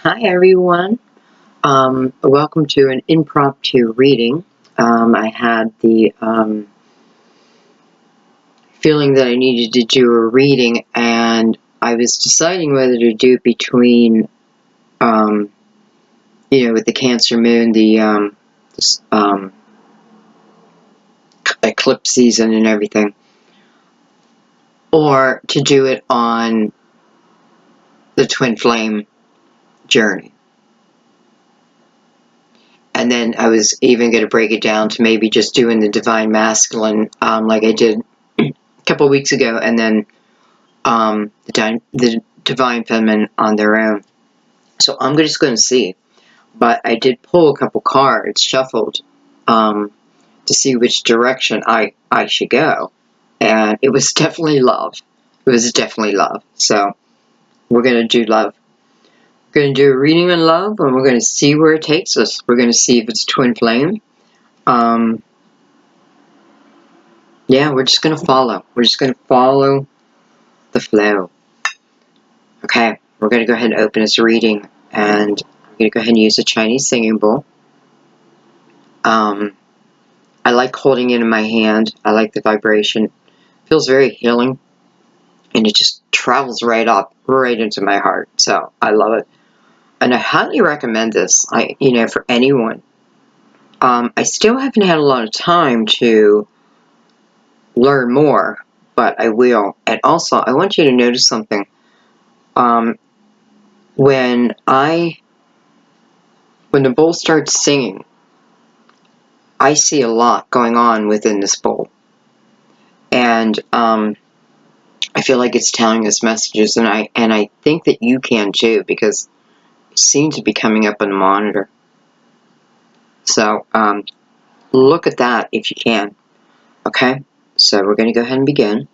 Hi everyone. Welcome to an impromptu reading. I had the feeling that I needed to do a reading, and I was deciding whether to do it between, with the Cancer Moon, the eclipse season and everything, or to do it on the Twin Flame journey. And then I was even going to break it down to maybe just doing the Divine Masculine, like I did a couple weeks ago, and then the Divine Feminine on their own. So I'm just going to see. But I did pull a couple cards, shuffled, to see which direction I should go. And it was definitely love. It was definitely love. So we're going to do love. We're going to do a reading on love, and we're going to see where it takes us. We're going to see if it's twin flame. Yeah, we're just going to follow. We're just going to follow the flow. Okay, we're going to go ahead and open this reading, and I'm going to go ahead and use a Chinese singing bowl. I like holding it in my hand. I like the vibration. It feels very healing, and it just travels right up, right into my heart. So I love it, and I highly recommend this. For anyone. I still haven't had a lot of time to learn more, but I will. And also, I want you to notice something. When the bowl starts singing, I see a lot going on within this bowl. And I feel like it's telling us messages, and I think that you can too, because it seems to be coming up on the monitor. So look at that if you can. Okay, so we're going to go ahead and begin.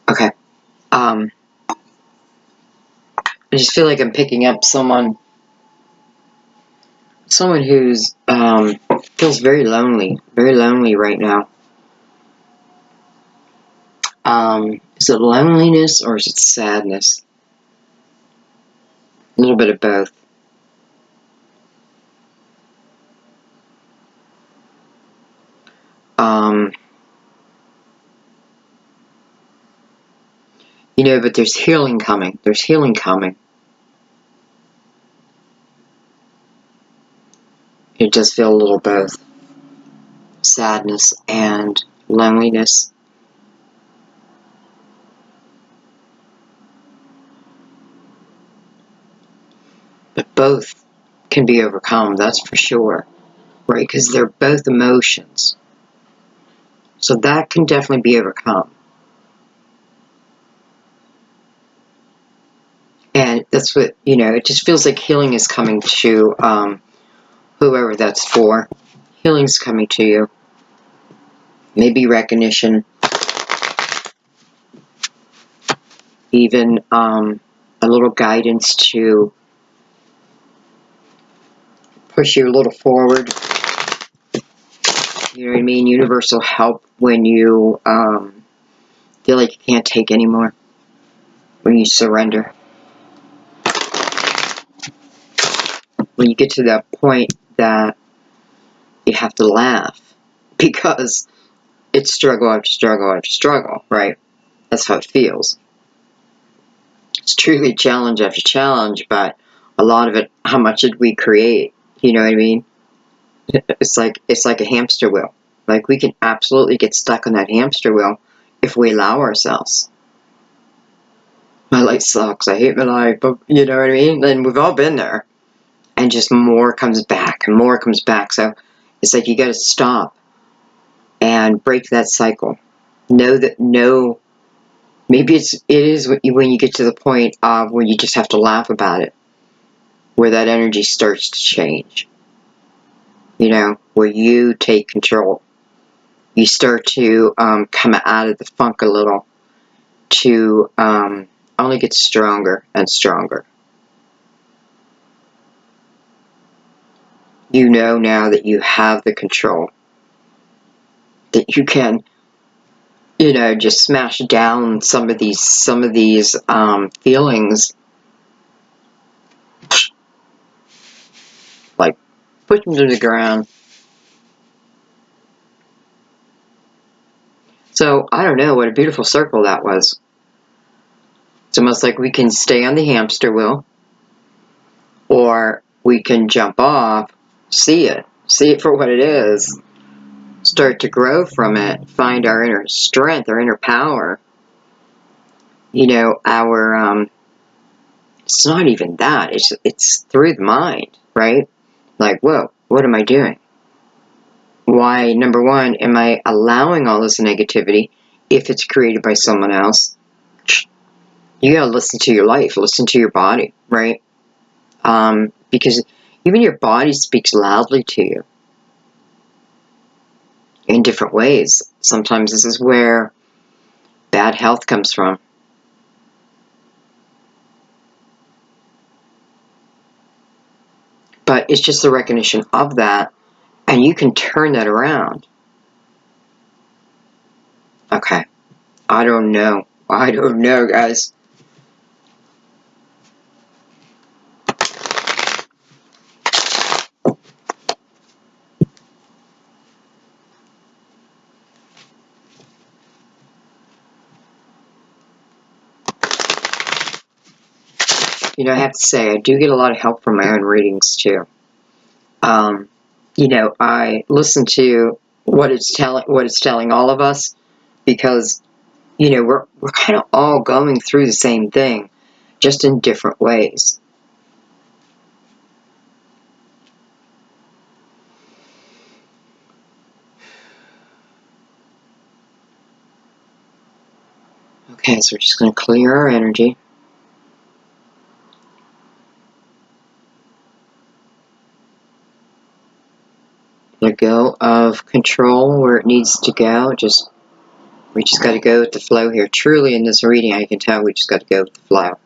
Okay. I just feel like I'm picking up someone who's feels very lonely right now. Is it loneliness or is it sadness? A little bit of both. But there's healing coming. There's healing coming. It does feel a little both. Sadness and loneliness. But both can be overcome, that's for sure. Right? Because they're both emotions. So that can definitely be overcome. And that's what, it just feels like healing is coming to whoever that's for. Healing's coming to you. Maybe recognition. Even a little guidance to push you a little forward. You know what I mean? Universal help when you feel like you can't take anymore. When you surrender. When you get to that point that you have to laugh. Because it's struggle after struggle after struggle, right? That's how it feels. It's truly challenge after challenge, but a lot of it, how much did we create? You know what I mean? It's like a hamster wheel. Like, we can absolutely get stuck on that hamster wheel if we allow ourselves. My life sucks. I hate my life. But you know what I mean? And we've all been there. And just more comes back and more comes back. So it's like you got to stop and break that cycle. Know Maybe it is when you get to the point of where you just have to laugh about it, where that energy starts to change. You know, where you take control. You start to come out of the funk a little, to only get stronger and stronger. You know now that you have the control, that you can, you know, just smash down some of these feelings, like push them to the ground. So I don't know, what a beautiful circle that was. It's almost like we can stay on the hamster wheel, or we can jump off, see it for what it is, start to grow from it, find our inner strength, our inner power. You know, it's not even that, it's through the mind, right? Like, whoa, what am I doing? Why, number one, am I allowing all this negativity if it's created by someone else? You gotta listen to your life, listen to your body, right? Because even your body speaks loudly to you in different ways. Sometimes this is where bad health comes from. But it's just the recognition of that, and you can turn that around. Okay. I don't know, guys. You know, I have to say, I do get a lot of help from my own readings, too. You know, I listen to what it's telling all of us, because, you know, we're kind of all going through the same thing, just in different ways. Okay, so we're just going to clear our energy. Let go of control where it needs to go. We just got to go with the flow here. Truly, in this reading, I can tell we just got to go with the flow.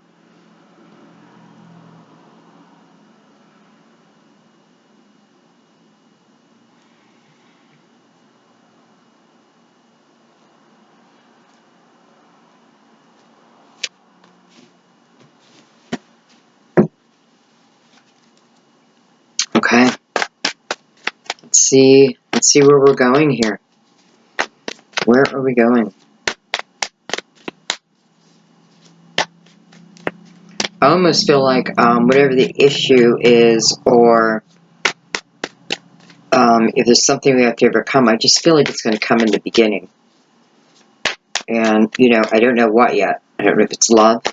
Okay. Let's see where we're going here. Where are we going? I almost feel like whatever the issue is, or if there's something we have to overcome, I just feel like it's going to come in the beginning. And, you know, I don't know what yet. I don't know if it's love.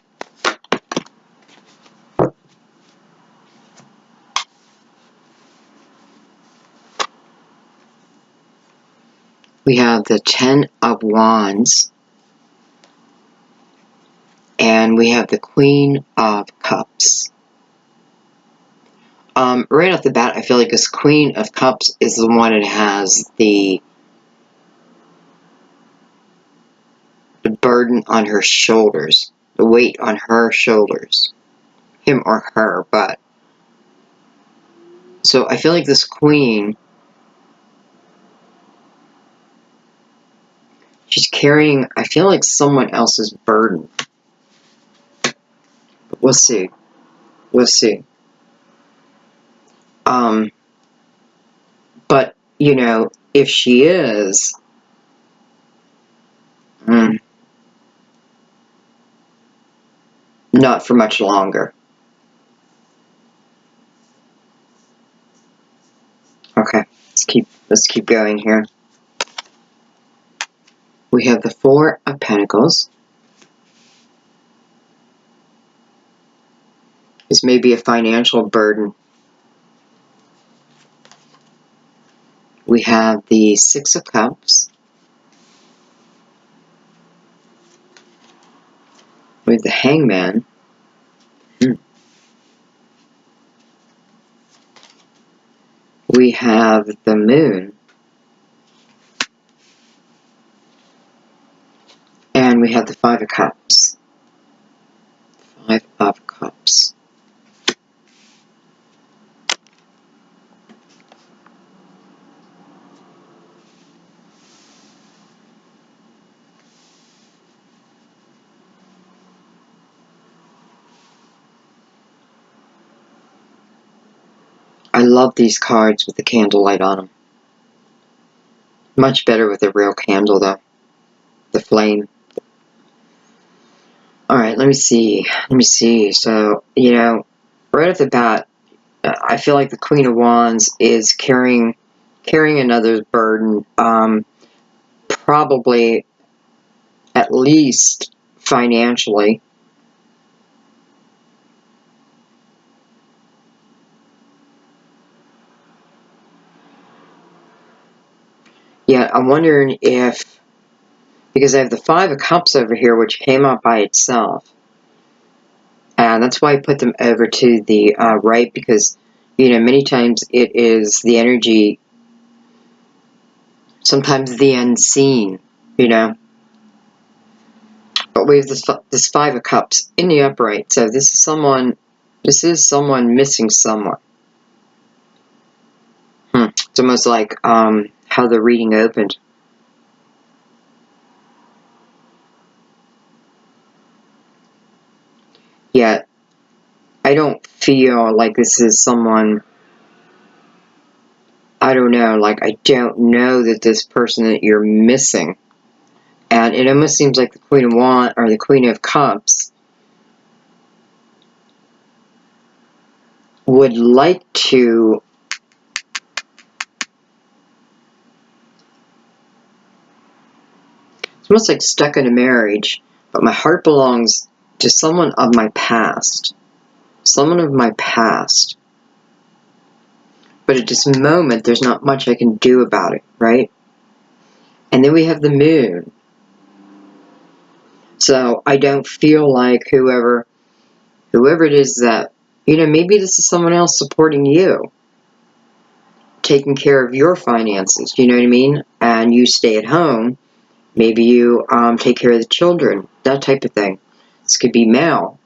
We have the Ten of Wands. And we have the Queen of Cups. Right off the bat, I feel like this Queen of Cups is the one that has the burden on her shoulders, the weight on her shoulders, him or her, but. So I feel like this Queen, she's carrying, I feel like, someone else's burden. But we'll see. We'll see. But, you know, if she is, not for much longer. Okay, let's keep going here. We have the Four of Pentacles. This may be a financial burden. We have the Six of Cups. with the Hangman. We have the Moon. And we have the Five of Cups. Five of Cups. I love these cards with the candlelight on them. Much better with a real candle, though. The flame. Alright, let me see. So, you know, right off the bat, I feel like the Queen of Wands is carrying another burden. Probably at least financially. Yeah, I'm wondering if, because I have the Five of Cups over here, which came out by itself. And that's why I put them over to the right, because, you know, many times it is the energy, sometimes the unseen, you know. But we have this Five of Cups in the upright, so this is someone missing someone. It's almost like how the reading opened. Yet, I don't feel like this is someone, I don't know, like I don't know that this person that you're missing. And it almost seems like the Queen of Wands, or the Queen of Cups, would like to it's almost like stuck in a marriage, but my heart belongs to someone of my past. Someone of my past. But at this moment, there's not much I can do about it, right? And then we have the Moon. So I don't feel like whoever it is that, you know, maybe this is someone else supporting you, taking care of your finances, you know what I mean? And you stay at home. Maybe you take care of the children, that type of thing. This could be male.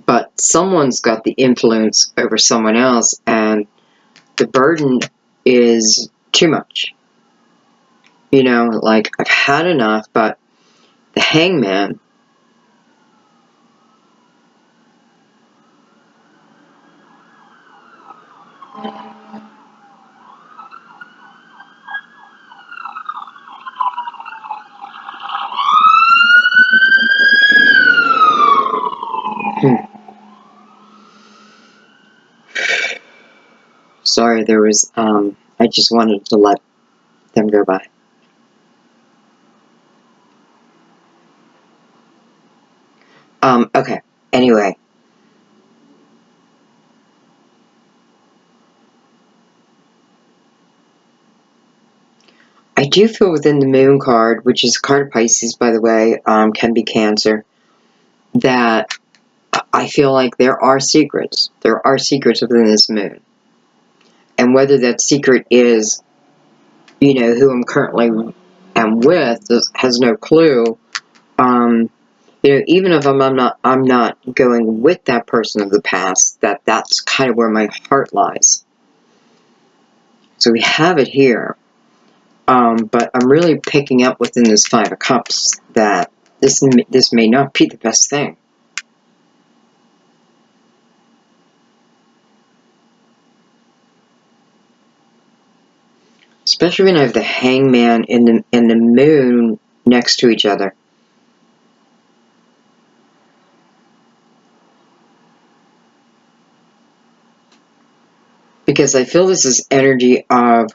But someone's got the influence over someone else, and the burden is too much. You know, like, I've had enough, but the Hangman, sorry, there was, I just wanted to let them go by. Okay, anyway. I do feel within the Moon card, which is a card of Pisces, by the way, can be Cancer, that I feel like there are secrets. There are secrets within this Moon. And whether that secret is, you know, who I'm currently am with, has no clue. You know, even if I'm not going with that person of the past, that's kind of where my heart lies. So we have it here. But I'm really picking up within this Five of Cups that this may not be the best thing. Especially when I have the Hangman and the Moon next to each other. Because I feel this is energy of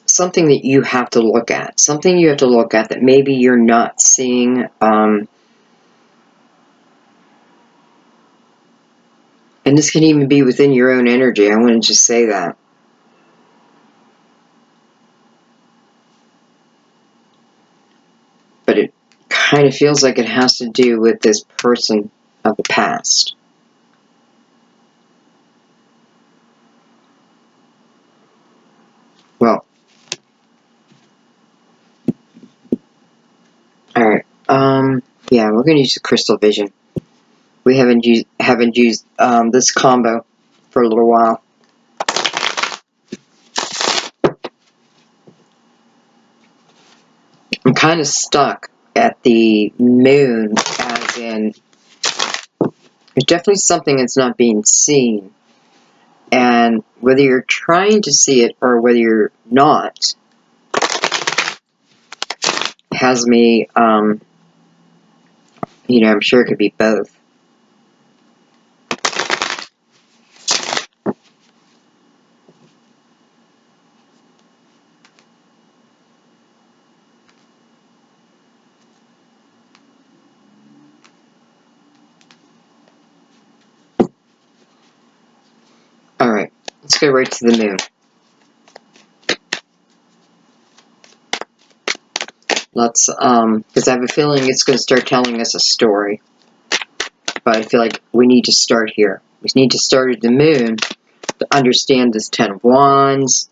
something that you have to look at. Something you have to look at that maybe you're not seeing. And this can even be within your own energy. I want to just say that. kind of feels like it has to do with this person of the past. Well, alright, yeah, we're going to use the crystal vision. We haven't used this combo for a little while. I'm kind of stuck at the moon, as in, there's definitely something that's not being seen. And whether you're trying to see it or whether you're not, has me, you know, I'm sure it could be both. Alright, let's go right to the moon. Let's, because I have a feeling it's going to start telling us a story. But I feel like we need to start here. We need to start at the moon to understand this Ten of Wands.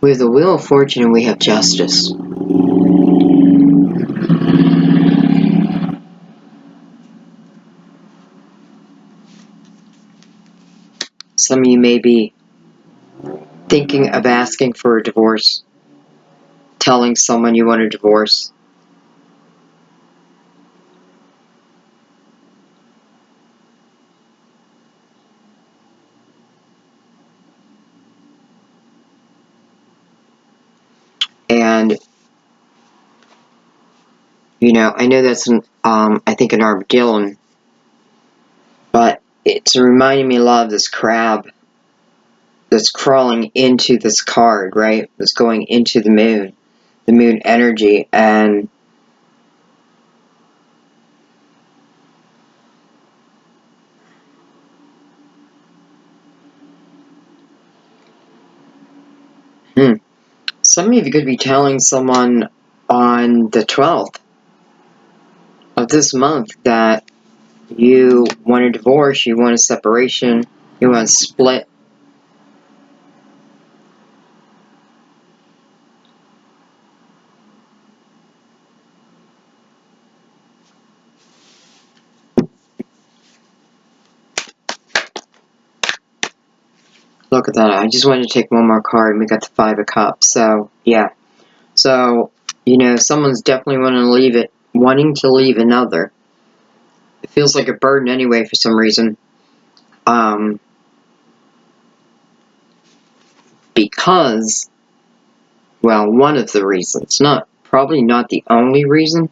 We have the Wheel of Fortune and we have Justice. Some of you may be thinking of asking for a divorce, telling someone you want a divorce. And, you know, I know that's, I think an armadillo, but it's reminding me a lot of this crab that's crawling into this card, right? That's going into the moon energy, and some of you could be telling someone on the 12th of this month that you want a divorce, you want a separation, you want a split. Look at that. I just wanted to take one more card and we got the Five of Cups. So, yeah. So, you know, someone's definitely wanting to leave another. It feels like a burden anyway for some reason. Because, well, one of the reasons. Probably not the only reason.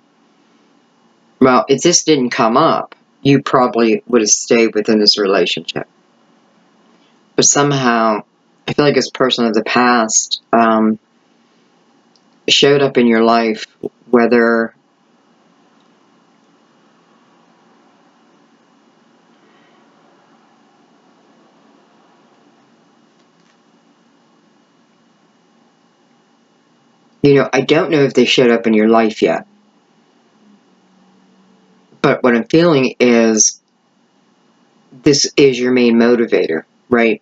Well, if this didn't come up, you probably would have stayed within this relationship. But somehow, I feel like this person of the past showed up in your life, whether you know, I don't know if they showed up in your life yet. But what I'm feeling is this is your main motivator, right?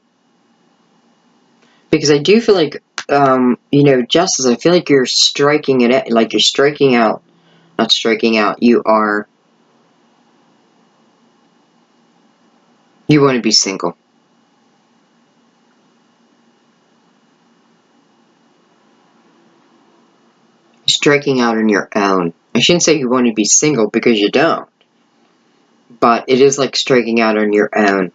Because I do feel like, you know, Justice, I feel like you're striking it, like you're striking out, not striking out, you want to be single. Striking out on your own. I shouldn't say you want to be single because you don't. But it is like striking out on your own.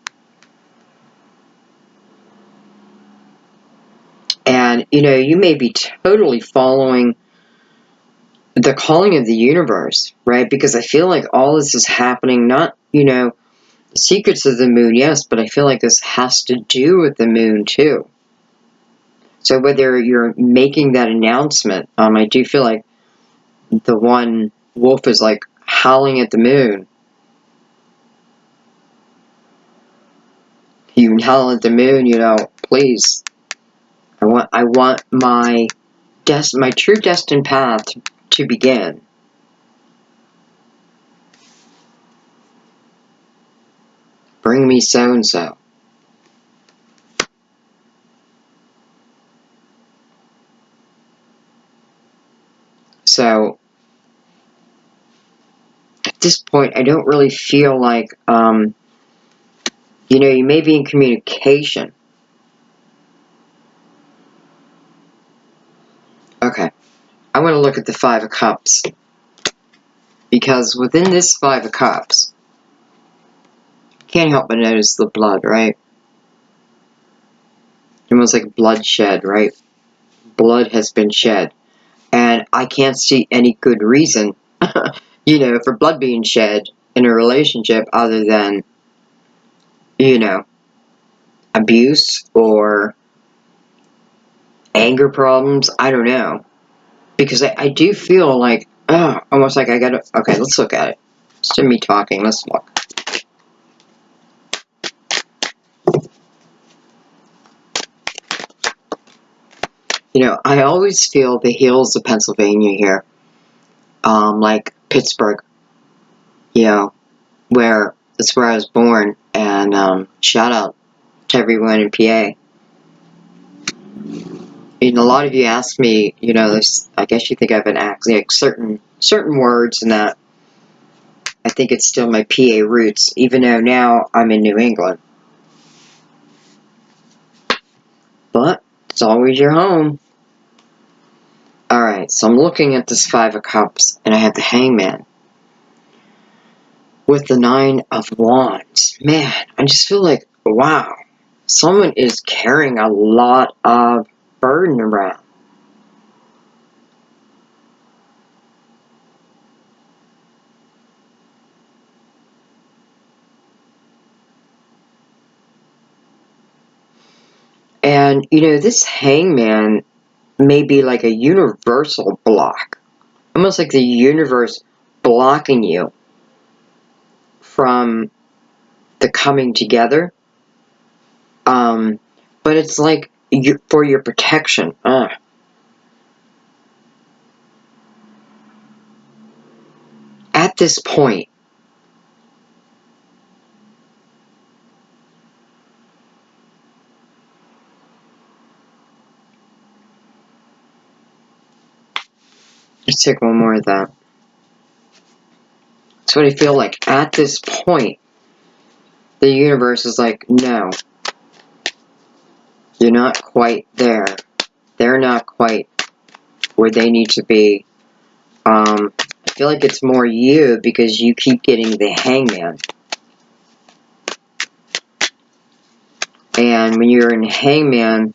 And, you know, you may be totally following the calling of the universe, right? Because I feel like all this is happening, not, you know, the secrets of the moon, yes, but I feel like this has to do with the moon, too. So whether you're making that announcement, I do feel like the one wolf is like howling at the moon. I'm telling the moon, you know, please, I want my true destined path to begin. Bring me so and so. So at this point, I don't really feel like, you know, you may be in communication. Okay, I want to look at the Five of Cups. Because within this Five of Cups, can't help but notice the blood, right? Almost like bloodshed, right? Blood has been shed. And I can't see any good reason, you know, for blood being shed in a relationship other than, you know, abuse or anger problems. I don't know. Because I do feel like, almost like I gotta, okay, let's look at it. Instead of me talking, let's look. You know, I always feel the hills of Pennsylvania here. Like Pittsburgh, you know, that's where I was born. And shout out to everyone in PA. And a lot of you ask me, you know, I guess you think I've been acting like certain words, and that I think it's still my PA roots, even though now I'm in New England. But it's always your home. Alright, so I'm looking at this Five of Cups, and I have the Hangman with the Nine of Wands. Man, I just feel like, wow, someone is carrying a lot of burden around. And, you know, this Hangman may be like a universal block. Almost like the universe blocking you from the coming together. But it's like for your protection. At this point, let's take one more of that. That's what I feel like. At this point, the universe is like, no, you're not quite there. They're not quite where they need to be. I feel like it's more you because you keep getting the Hangman. And when you're in Hangman,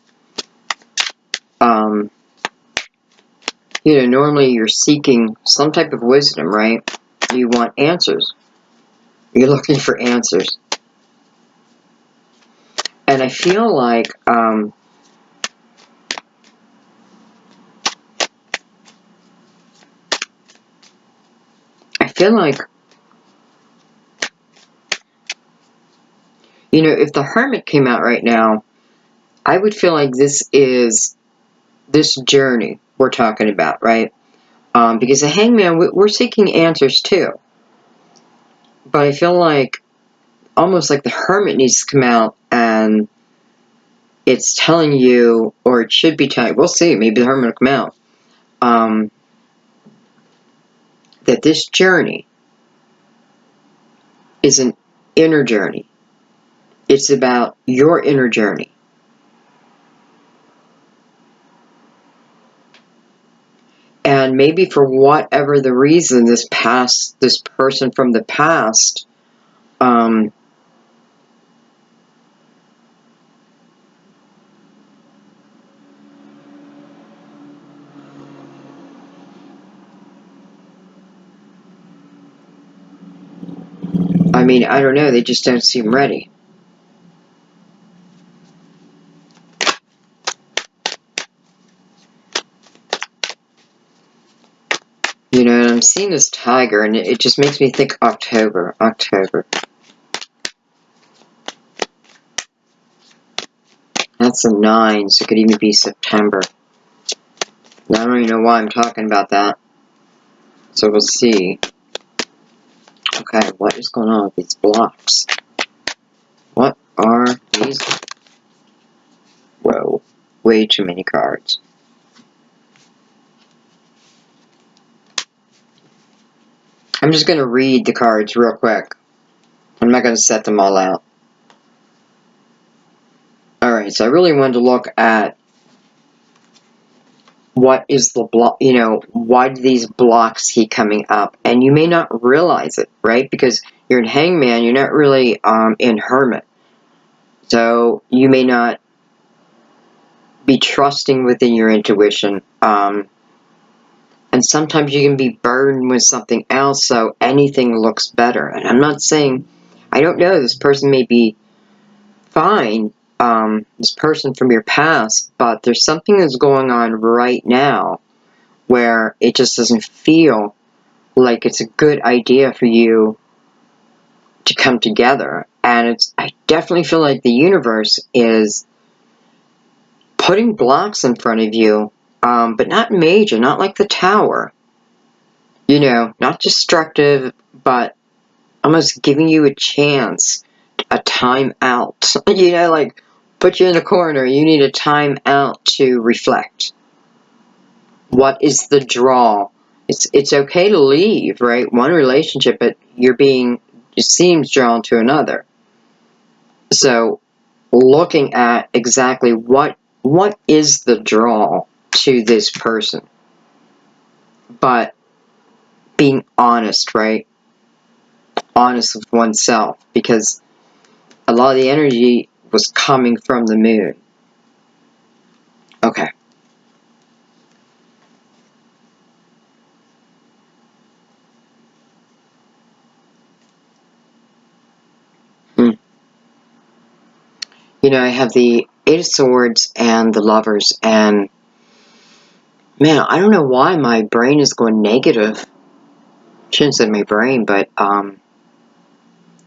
you know, normally you're seeking some type of wisdom, right? You want answers. You're looking for answers. And I feel like, you know, if the Hermit came out right now, I would feel like this is this journey we're talking about, right? Because the Hangman, we're seeking answers too. But I feel like almost like the Hermit needs to come out, and it's telling you, or it should be telling you, we'll see, maybe the Hermit will come out, that this journey is an inner journey. It's about your inner journey. And maybe for whatever the reason, this person from the past, I mean, I don't know, they just don't seem ready. You know, and I'm seeing this tiger, and it just makes me think October. That's a 9, so it could even be September. Now, I don't even know why I'm talking about that. So we'll see. Okay, what is going on with these blocks? What are these? Whoa, way too many cards. I'm just going to read the cards real quick. I'm not going to set them all out. Alright, so I really wanted to look at what is the block, you know, why do these blocks keep coming up? And you may not realize it, right? Because you're in Hangman, you're not really in Hermit. So you may not be trusting within your intuition. And sometimes you can be burdened with something else, so anything looks better. And I'm not saying, I don't know, this person may be fine, this person from your past, but there's something that's going on right now where it just doesn't feel like it's a good idea for you to come together. And I definitely feel like the universe is putting blocks in front of you, but not major, not like the Tower. You know, not destructive, but almost giving you a chance, a time out. You know, like, put you in a corner, you need a time out to reflect. What is the draw? It's okay to leave, right? One relationship, but it seems drawn to another. So, looking at exactly what is the draw to this person, but being honest, right? Honest with oneself, because a lot of the energy was coming from the moon. Okay. You know, I have the Eight of Swords and the Lovers, and man, I don't know why my brain is going negative. Shouldn't say my brain, but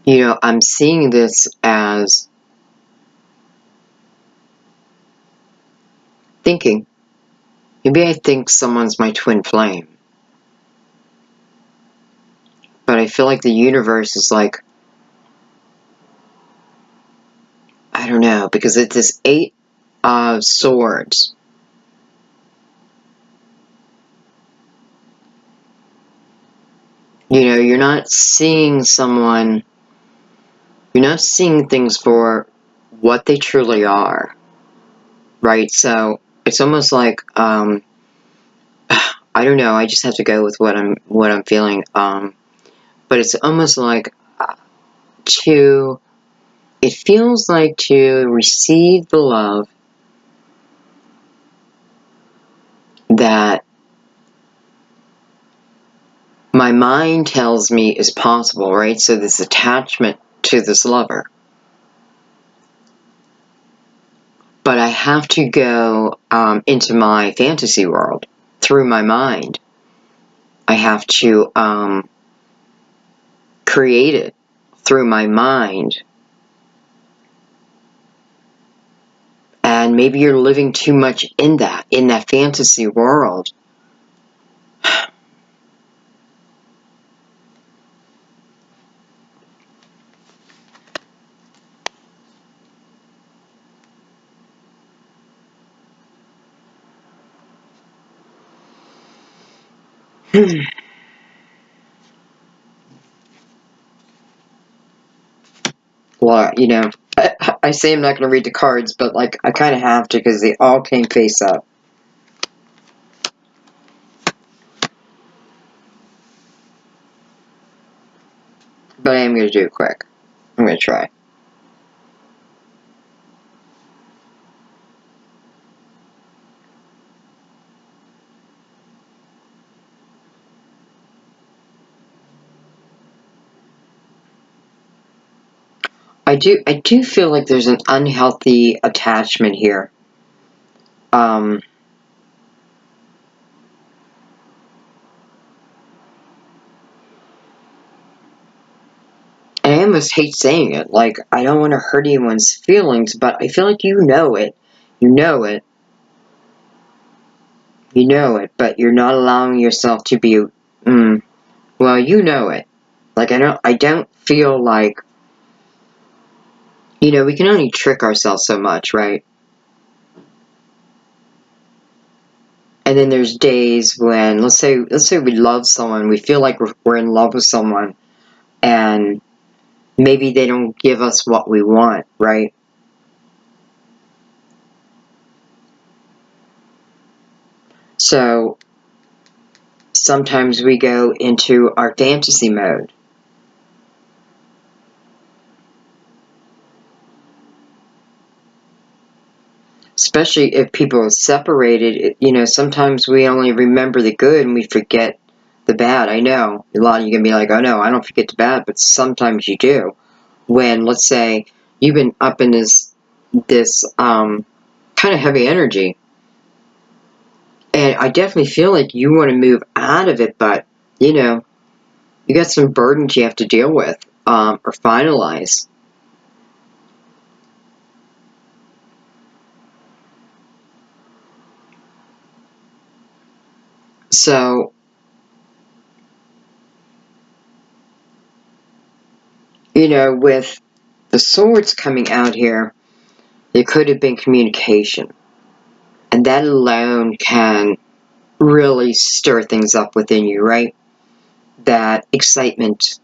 you know, I'm seeing this as thinking. Maybe I think someone's my twin flame. But I feel like the universe is like, I don't know, because it's this Eight of Swords. You know, you're not seeing someone, you're not seeing things for what they truly are. Right? So it's almost like, I don't know, I just have to go with what I'm feeling. But it's almost like it feels like to receive the love that my mind tells me is possible, right? So this attachment to this lover. But I have to go into my fantasy world through my mind. I have to create it through my mind. And maybe you're living too much in that fantasy world. Well, you know, I say I'm not going to read the cards, but like I kind of have to because they all came face up. But I am going to do it quick. I'm going to try. I do feel like there's an unhealthy attachment here. I almost hate saying it. Like, I don't want to hurt anyone's feelings, but I feel like you know it. You know it. You know it, but you're not allowing yourself to be, well, you know it. Like, I don't feel like, you know, we can only trick ourselves so much, right? And then there's days when, let's say we love someone, we feel like we're in love with someone, and maybe they don't give us what we want, right? So sometimes we go into our fantasy mode. Especially if people are separated, you know, sometimes we only remember the good and we forget the bad. I know a lot of you can be like, oh no, I don't forget the bad, but sometimes you do. When, let's say, you've been up in this kind of heavy energy, and I definitely feel like you want to move out of it, but, you know, you got some burdens you have to deal with, or finalize. So, you know, with the swords coming out here, there could have been communication. And that alone can really stir things up within you, right? That excitement.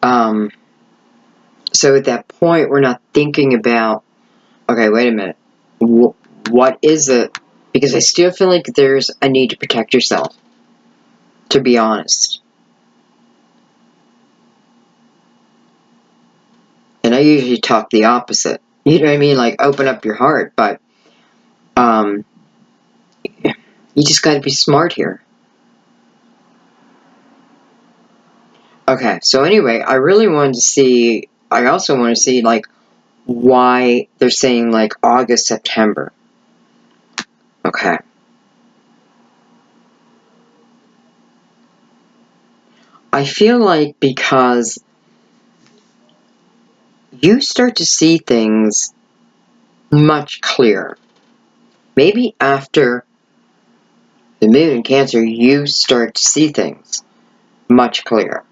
So at that point, we're not thinking about, okay, wait a minute, what is it? Because I still feel like there's a need to protect yourself, to be honest. And I usually talk the opposite. You know what I mean? Like, open up your heart, but you just got to be smart here. Okay, so anyway, I really wanted to see, I also want to see, like, why they're saying, like, August, September. Okay. I feel like because you start to see things much clearer. Maybe after the moon in Cancer, you start to see things much clearer.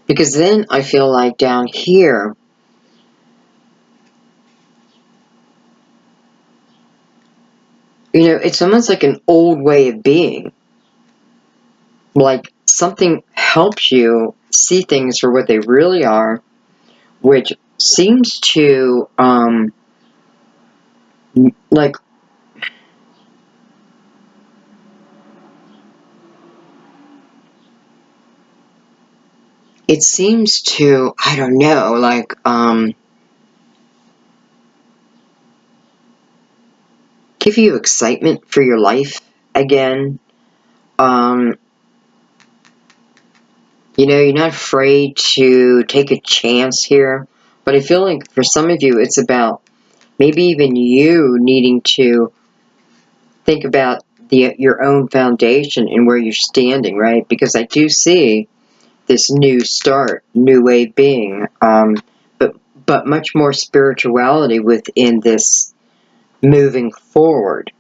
Because then I feel like down here, you know, it's almost like an old way of being. Like something helps you see things for what they really are, which seems to, like, it seems to, I don't know, like, give you excitement for your life again. You know, you're not afraid to take a chance here. But I feel like for some of you, it's about maybe even you needing to think about your own foundation and where you're standing, right? Because I do see this new start, new way of being, but much more spirituality within this moving forward.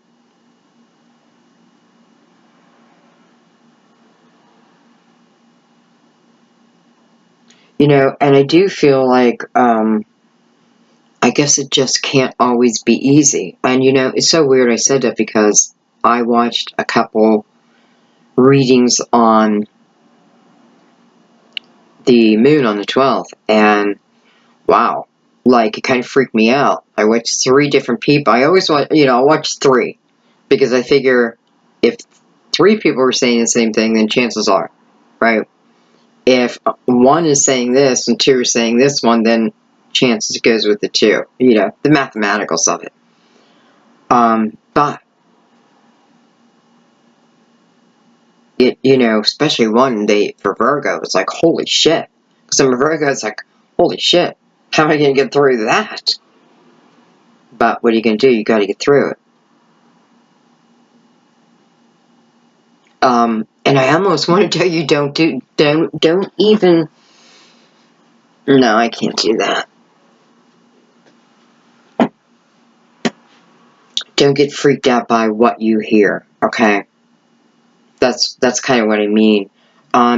You know, and I do feel like, I guess it just can't always be easy. And, you know, it's so weird I said that because I watched a couple readings on the moon on the 12th, and wow, like, it kind of freaked me out. I watched 3 different people. I always watch, you know, I watch 3 because I figure if 3 people are saying the same thing, then chances are, right? If 1 is saying this and 2 are saying this one, then chances goes with the 2. You know, the mathematicals of it. But it, you know, especially one day for Virgo, it's like, holy shit. Because I'm a Virgo, it's like, holy shit. How am I going to get through that? But what are you going to do? You got to get through it. And I almost want to tell you, don't even No, I can't do that. Don't get freaked out by what you hear, okay? That's kind of what I mean.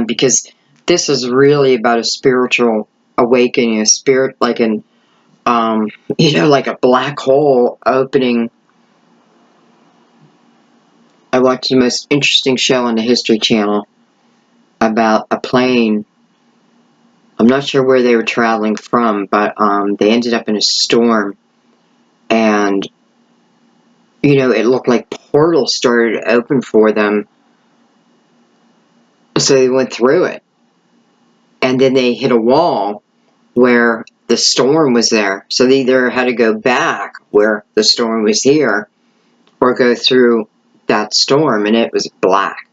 Because this is really about a spiritual awakening, a spirit, like an, like a black hole opening. I watched the most interesting show on the History Channel about a plane. I'm not sure where they were traveling from, but they ended up in a storm, and it looked like portals started to open for them, so they went through it, and then they hit a wall where the storm was there, so they either had to go back where the storm was here, or go through that storm, and it was black.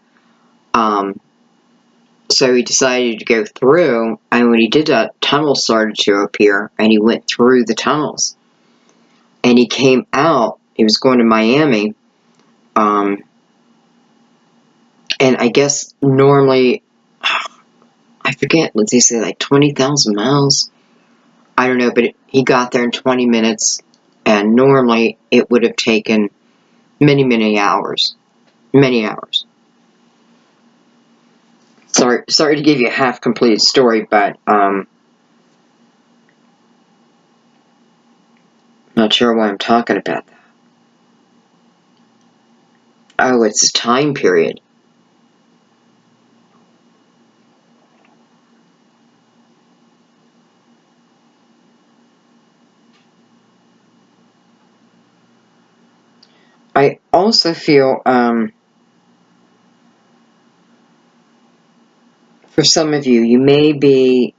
So he decided to go through, and when he did that, tunnels started to appear, and he went through the tunnels. And he came out, he was going to Miami, and I guess normally, I forget, let's say like 20,000 miles? I don't know, but he got there in 20 minutes, and normally it would have taken many, many hours. Many hours. Sorry to give you a half-complete story, but not sure why I'm talking about that. Oh, it's a time period. I also feel, for some of you, you may be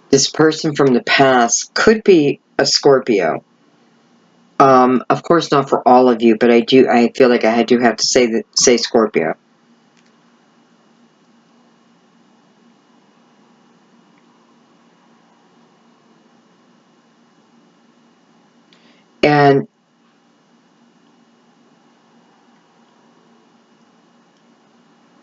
this person from the past could be a Scorpio. Of course, not for all of you, but I feel like I do have to say Scorpio. And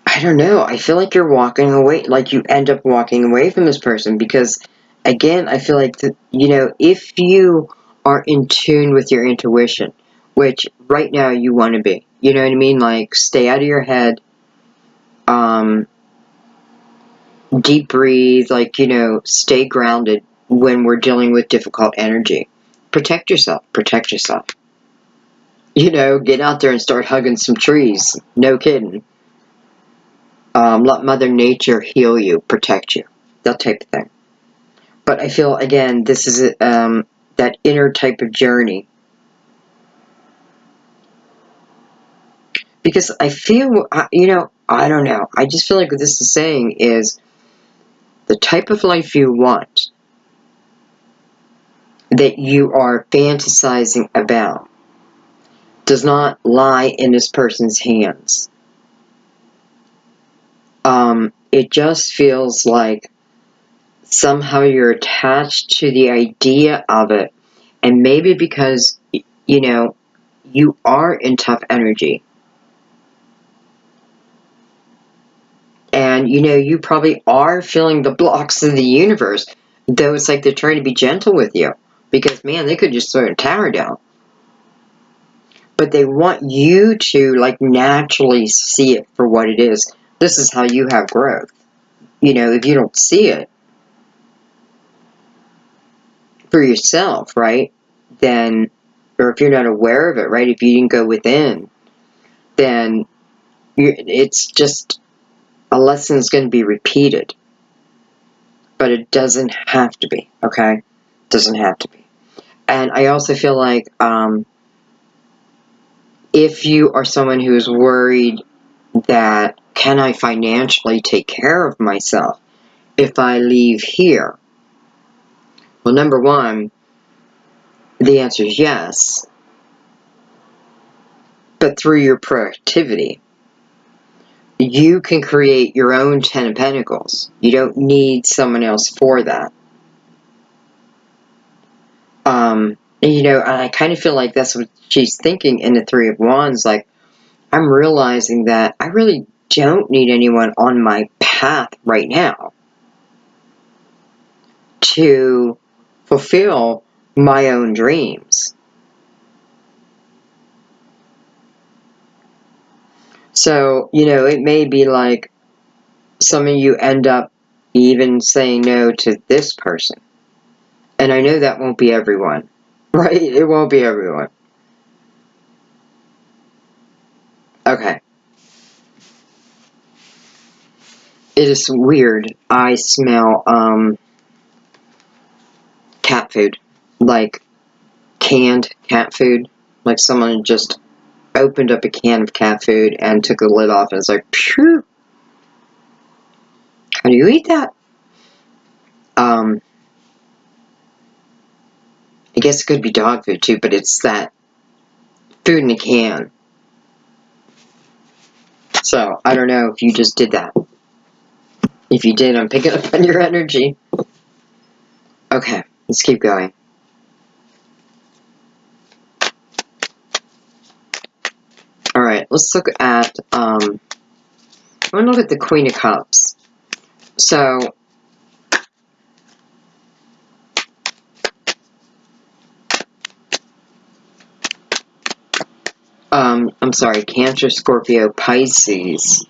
I don't know, I feel like you're walking away, like you end up walking away from this person, because again, I feel like if you are in tune with your intuition, which right now you want to be, you know what I mean? Like, stay out of your head, deep breathe, like, stay grounded when we're dealing with difficult energy. Protect yourself, protect yourself. Get out there and start hugging some trees. No kidding. Let Mother Nature heal you, protect you. That type of thing. But I feel, again, this is that inner type of journey. Because I feel, I don't know. I just feel like what this is saying is the type of life you want, that you are fantasizing about, does not lie in this person's hands. It just feels like somehow you're attached to the idea of it, and maybe because, you are in tough energy, and, you probably are feeling the blocks of the universe, though it's like they're trying to be gentle with you, because, man, they could just throw a tower down. But they want you to, like, naturally see it for what it is. This is how you have growth. If you don't see it for yourself, right, then, or if you're not aware of it, right, if you didn't go within, then it's just a lesson that's going to be repeated. But it doesn't have to be, okay? It doesn't have to be. And I also feel like if you are someone who's worried that, can I financially take care of myself if I leave here? Well, number one, the answer is yes. But through your productivity, you can create your own 10 of Pentacles. You don't need someone else for that. And I kind of feel like that's what she's thinking in the Three of Wands. Like, I'm realizing that I really don't need anyone on my path right now to fulfill my own dreams. So, you know, it may be like some of you end up even saying no to this person. And I know that won't be everyone, right? It won't be everyone. Okay. It is weird. I smell, cat food. Like canned cat food. Like someone just opened up a can of cat food and took the lid off and it's like, phew. How do you eat that? I guess it could be dog food too, but it's that food in a can. So, I don't know if you just did that. If you did, I'm picking up on your energy. Okay, let's keep going. Alright, let's look at, I want to look at the Queen of Cups. So, I'm sorry, Cancer, Scorpio, Pisces.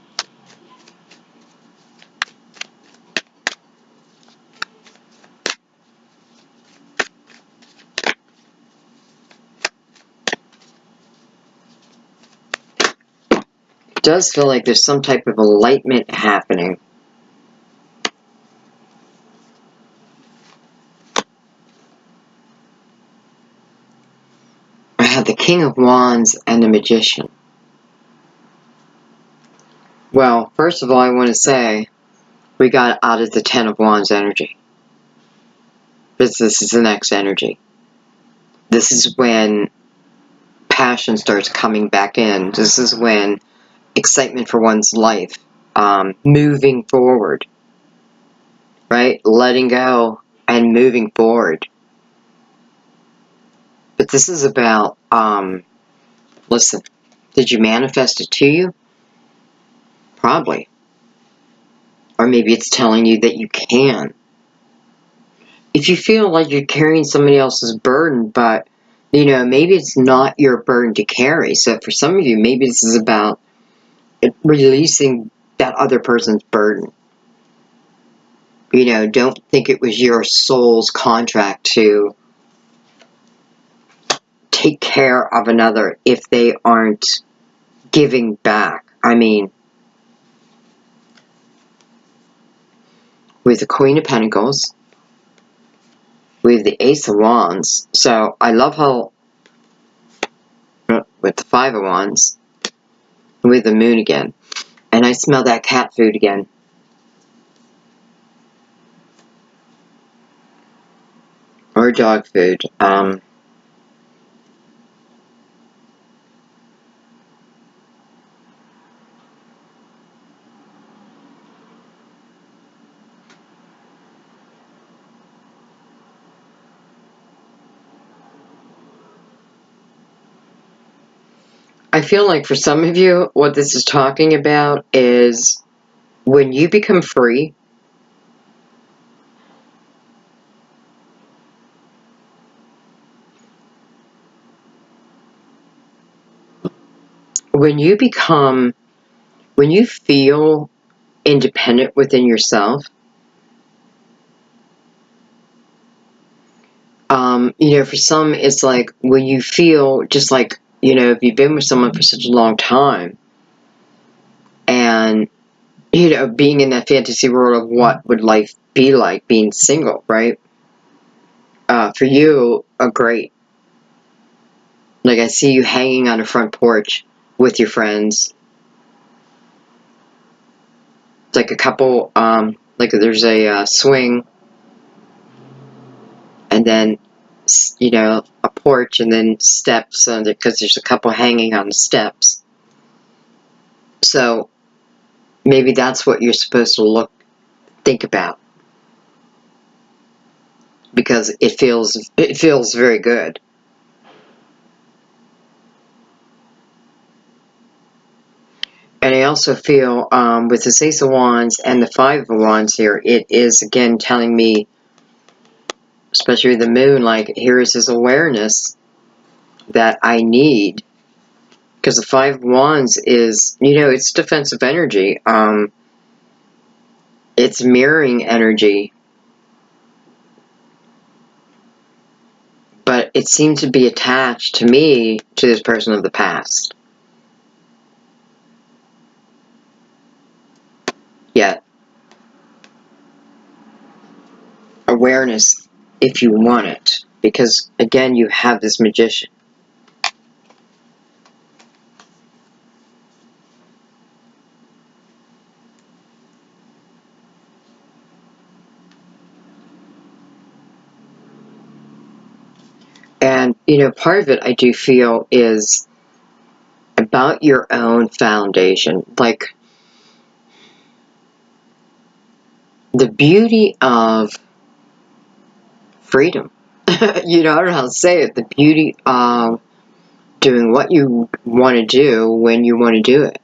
It does feel like there's some type of enlightenment happening. I have the King of Wands and the Magician. Well, first of all, I want to say we got out of the Ten of Wands energy. This is the next energy. This is when passion starts coming back in. This is when excitement for one's life, moving forward, right? Letting go and moving forward. But this is about, listen, did you manifest it to you? Probably. Or maybe it's telling you that you can. If you feel like you're carrying somebody else's burden, but, you know, maybe it's not your burden to carry. So for some of you, maybe this is about releasing that other person's burden. You know, don't think it was your soul's contract to take care of another if they aren't giving back. I mean, with the Queen of Pentacles, with the Ace of Wands. So I love how, with the Five of Wands, with the Moon again. And I smell that cat food again. Or dog food. I feel like for some of you, what this is talking about is when you become free, when you feel independent within yourself, you know, for some, it's like when you feel just like, you know, if you've been with someone for such a long time and, you know, being in that fantasy world of what would life be like being single, right? For you, great. Like, I see you hanging on a front porch with your friends. It's like a couple, like there's a swing, and then, you know, a porch, and then steps, because there's a couple hanging on the steps. So, maybe that's what you're supposed to think about. Because it feels very good. also feel with the Ace of Wands and the Five of Wands here, it is again telling me, especially the moon, like here is this awareness that I need. Because the Five of Wands is, you know, it's defensive energy. It's mirroring energy. But it seems to be attached to me, to this person of the past. Yet, awareness, if you want it. Because, again, you have this Magician. And, you know, part of it I do feel is about your own foundation. Like, the beauty of freedom. You know, I don't know how to say it. The beauty of doing what you want to do when you want to do it.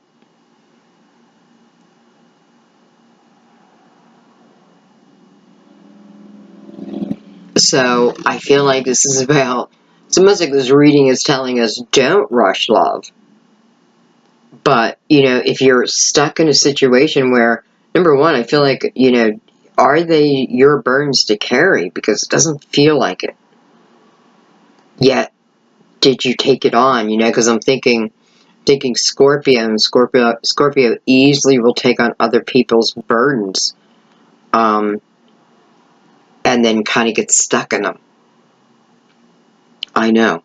So, I feel like this is about, it's almost like this reading is telling us, don't rush love. But, you know, if you're stuck in a situation where, number one, I feel like, you know, are they your burdens to carry? Because it doesn't feel like it. Yet, did you take it on? You know, because I'm thinking Scorpio, and Scorpio easily will take on other people's burdens. And then kind of get stuck in them. I know.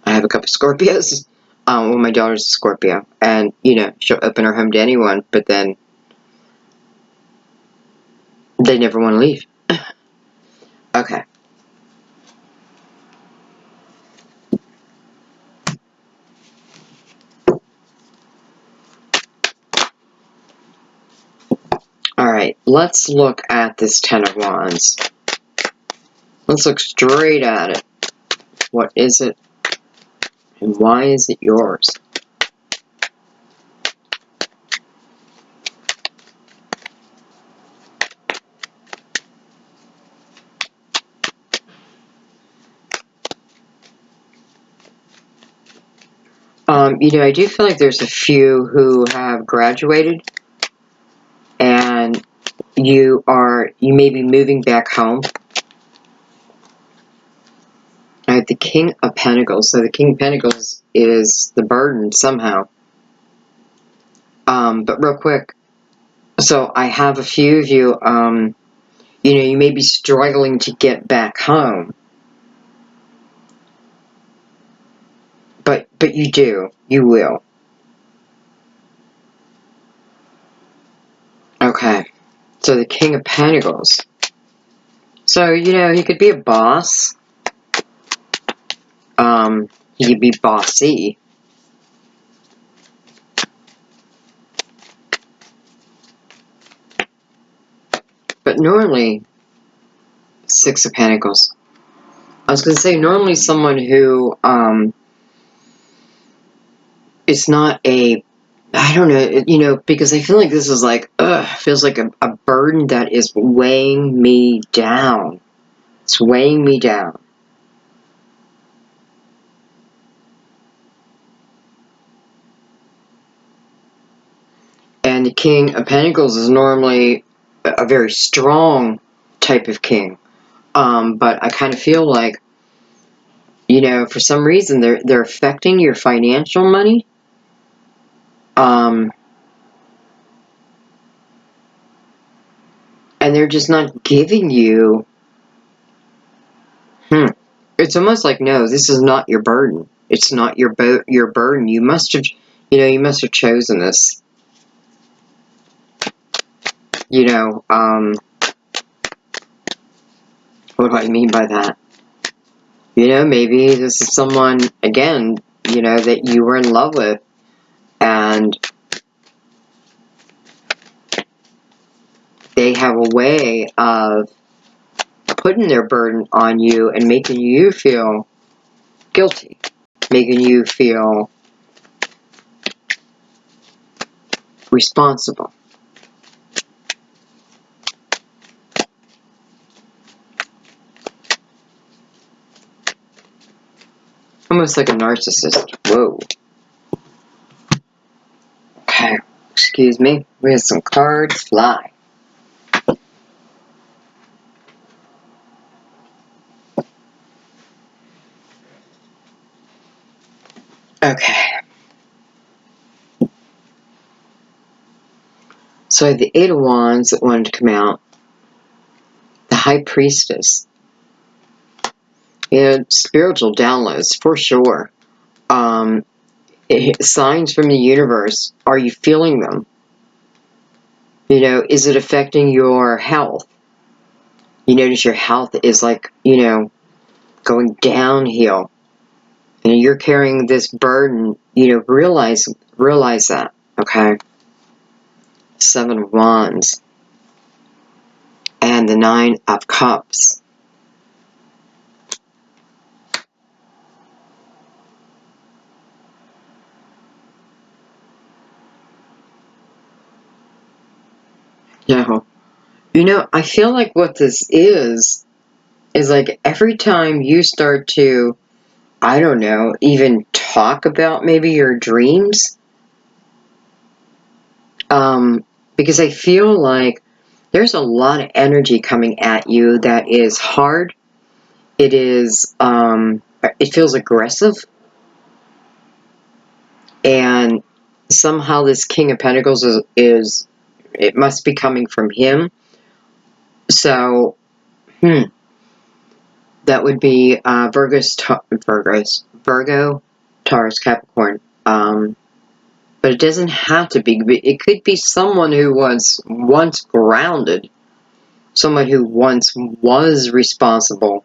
I have a couple Scorpios. Well, my daughter's a Scorpio. And, you know, she'll open her home to anyone, but then they never want to leave. Okay. Alright, let's look at this Ten of Wands. Let's look straight at it. What is it? And why is it yours? You know, I do feel like there's a few who have graduated and you may be moving back home. I have the King of Pentacles. So the King of Pentacles is the burden somehow. But real quick. So I have a few of you, you know, you may be struggling to get back home. But you do. You will. Okay. So the King of Pentacles. So, you know, he could be a boss. He could be bossy. But normally, Six of Pentacles. I was going to say, normally someone who, is not a, I don't know, you know, because I feel like this is like, feels like a burden that is weighing me down. It's weighing me down. And the King of Pentacles is normally a very strong type of king. But I kind of feel like, you know, for some reason they're affecting your financial money. And they're just not giving you. It's almost like, no, this is not your burden. It's not your burden. You must have, you know, you must have chosen this. You know, what do I mean by that? You know, maybe this is someone, again, you know, that you were in love with, and they have a way of putting their burden on you and making you feel guilty, making you feel responsible. Almost like a narcissist. Whoa. Okay, excuse me. We have some cards fly. Okay. So I have the Eight of Wands that wanted to come out. The High Priestess. Spiritual downloads, for sure. Signs from the universe. Are you feeling them? You know, is it affecting your health? You notice your health is like, you know, going downhill. And you're carrying this burden, you know, realize that, okay? Seven of Wands. And the Nine of Cups. No. You know, I feel like what this is like every time you start to, I don't know, even talk about maybe your dreams, because I feel like there's a lot of energy coming at you that is hard. It is, it feels aggressive. And somehow this King of Pentacles is it must be coming from him. So, that would be Virgo, Taurus, Capricorn. But it doesn't have to be. It could be someone who was once grounded, someone who once was responsible,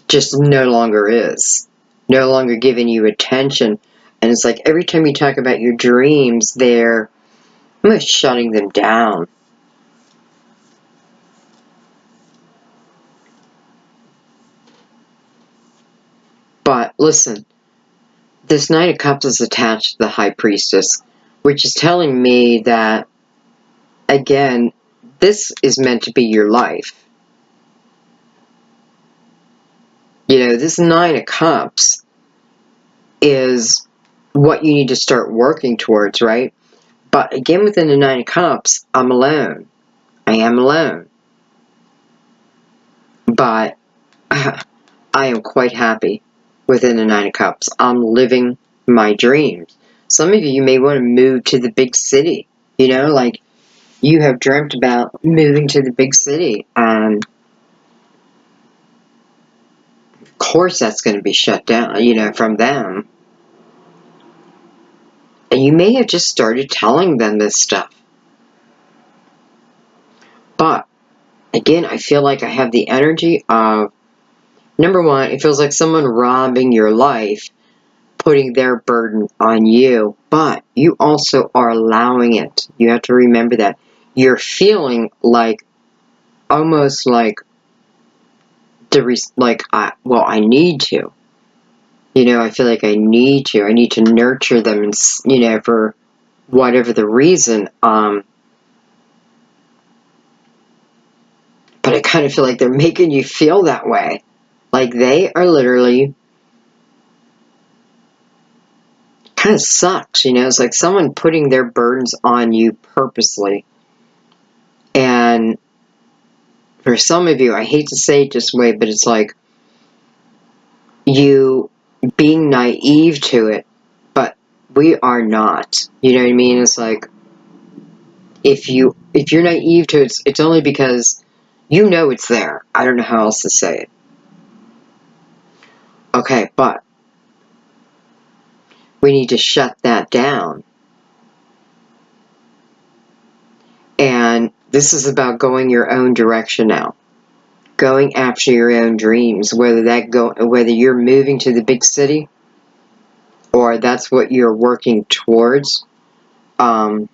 just no longer is, no longer giving you attention. And it's like every time you talk about your dreams, they're almost shutting them down. But listen, this Knight of Cups is attached to the High Priestess, which is telling me that, again, this is meant to be your life. You know, this Nine of Cups is what you need to start working towards, right? But again, within the Nine of Cups, I'm alone. I am alone. But I am quite happy within the Nine of Cups. I'm living my dreams. Some of you may want to move to the big city. You know, like you have dreamt about moving to the big city. And of course that's going to be shut down, you know, from them. And you may have just started telling them this stuff. But, again, I feel like I have the energy of, number one, it feels like someone robbing your life, putting their burden on you, but you also are allowing it. You have to remember that. You're feeling like, almost like, I need to. You know, I feel like I need to. I need to nurture them, and, you know, for whatever the reason. But I kind of feel like they're making you feel that way. Like they are literally, kind of sucks, you know. It's like someone putting their burdens on you purposely. And for some of you, I hate to say it this way, but it's like you being naive to it, but we are not. You know what I mean? It's like if you're naive to it, it's only because you know it's there. I don't know how else to say it. Okay, but we need to shut that down. And this is about going your own direction now. Going after your own dreams, whether you're moving to the big city or that's what you're working towards. But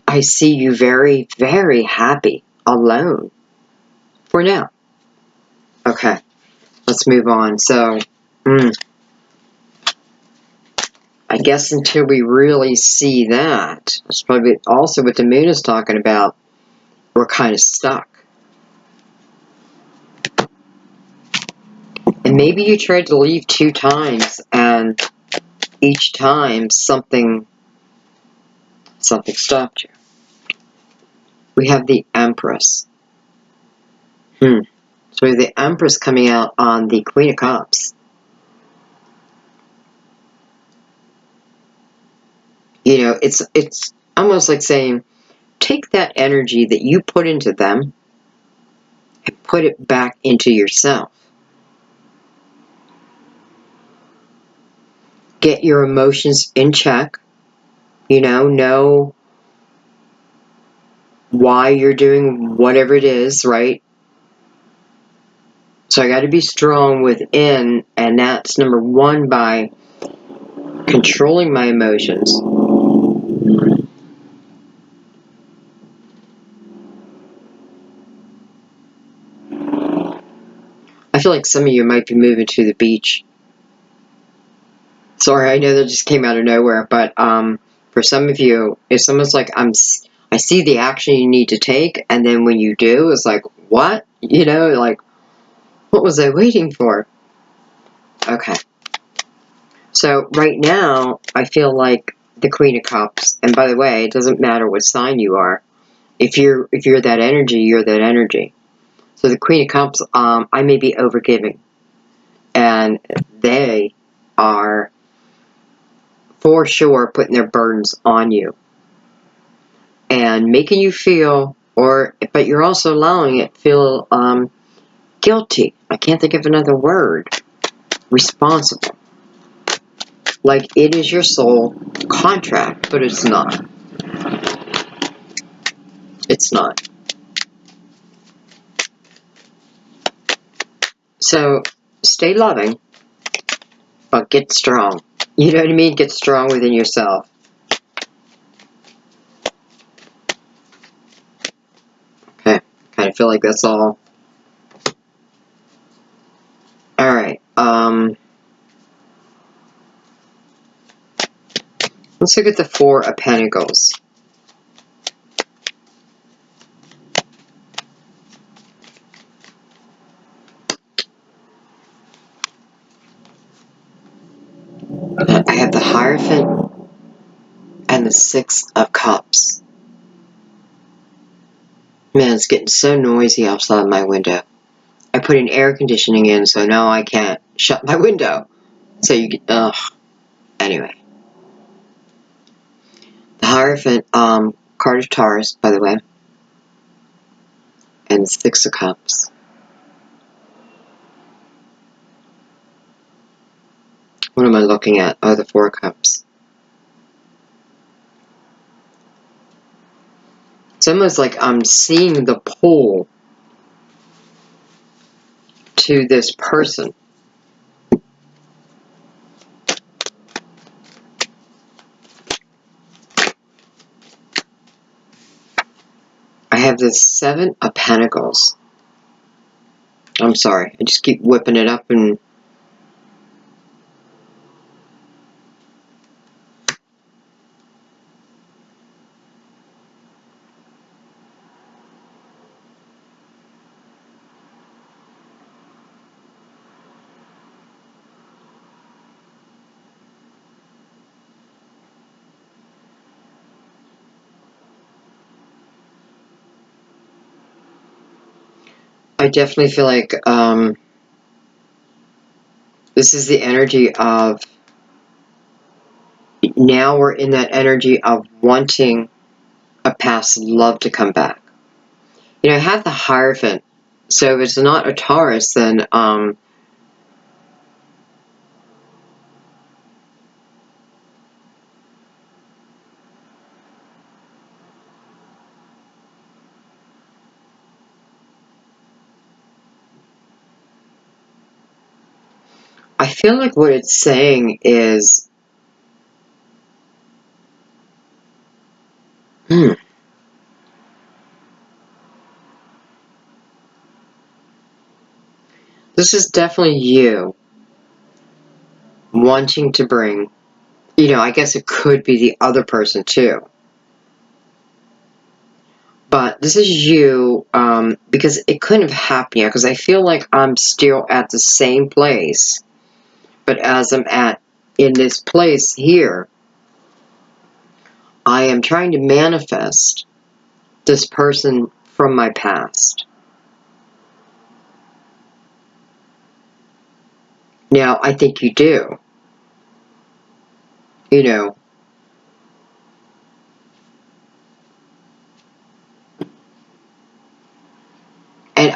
I see you very, very happy alone for now. Okay, let's move on. So, I guess until we really see that, that's probably also what the moon is talking about, we're kind of stuck. And maybe you tried to leave 2 times, and each time something stopped you. We have the Empress. So we have the Empress coming out on the Queen of Cups. You know, it's almost like saying, take that energy that you put into them and put it back into yourself. Get your emotions in check. You know why you're doing whatever it is, right? So I got to be strong within, and that's number 1 by controlling my emotions. I feel like some of you might be moving to the beach. Sorry, I know that just came out of nowhere, but for some of you, it's almost like I see the action you need to take, and then when you do, it's like, what? You know, like, what was I waiting for? Okay. So right now, I feel like the Queen of Cups, and by the way, it doesn't matter what sign you are. If you're that energy, you're that energy. So the Queen of Cups, I may be overgiving, and they are for sure putting their burdens on you and making you feel, but you're also allowing it to feel guilty. I can't think of another word. Responsible. Like it is your soul contract, but it's not. It's not. So stay loving, but get strong. You know what I mean? Get strong within yourself. Okay. Kind of feel like that's all. Alright. Let's look at the 4 of Pentacles. I have the Hierophant and the 6 of Cups. Man, it's getting so noisy outside my window. I put in air conditioning in, so now I can't shut my window. So you get, anyway. The Hierophant, card of Taurus, by the way. And the 6 of Cups. What am I looking at? Oh, the 4 of Cups. It's almost like I'm seeing the pull to this person. I have the 7 of Pentacles. I'm sorry, I just keep whipping it up and... I definitely feel like this is the energy of, now we're in that energy of wanting a past love to come back. You know, I have the Hierophant, so if it's not a Taurus, then I feel like what it's saying is, this is definitely you wanting to bring You know, I guess it could be the other person too. But this is you, because it couldn't have happened yet, because I feel like I'm still at the same place. But as I'm in this place here, I am trying to manifest this person from my past. Now, I think you do. You know. And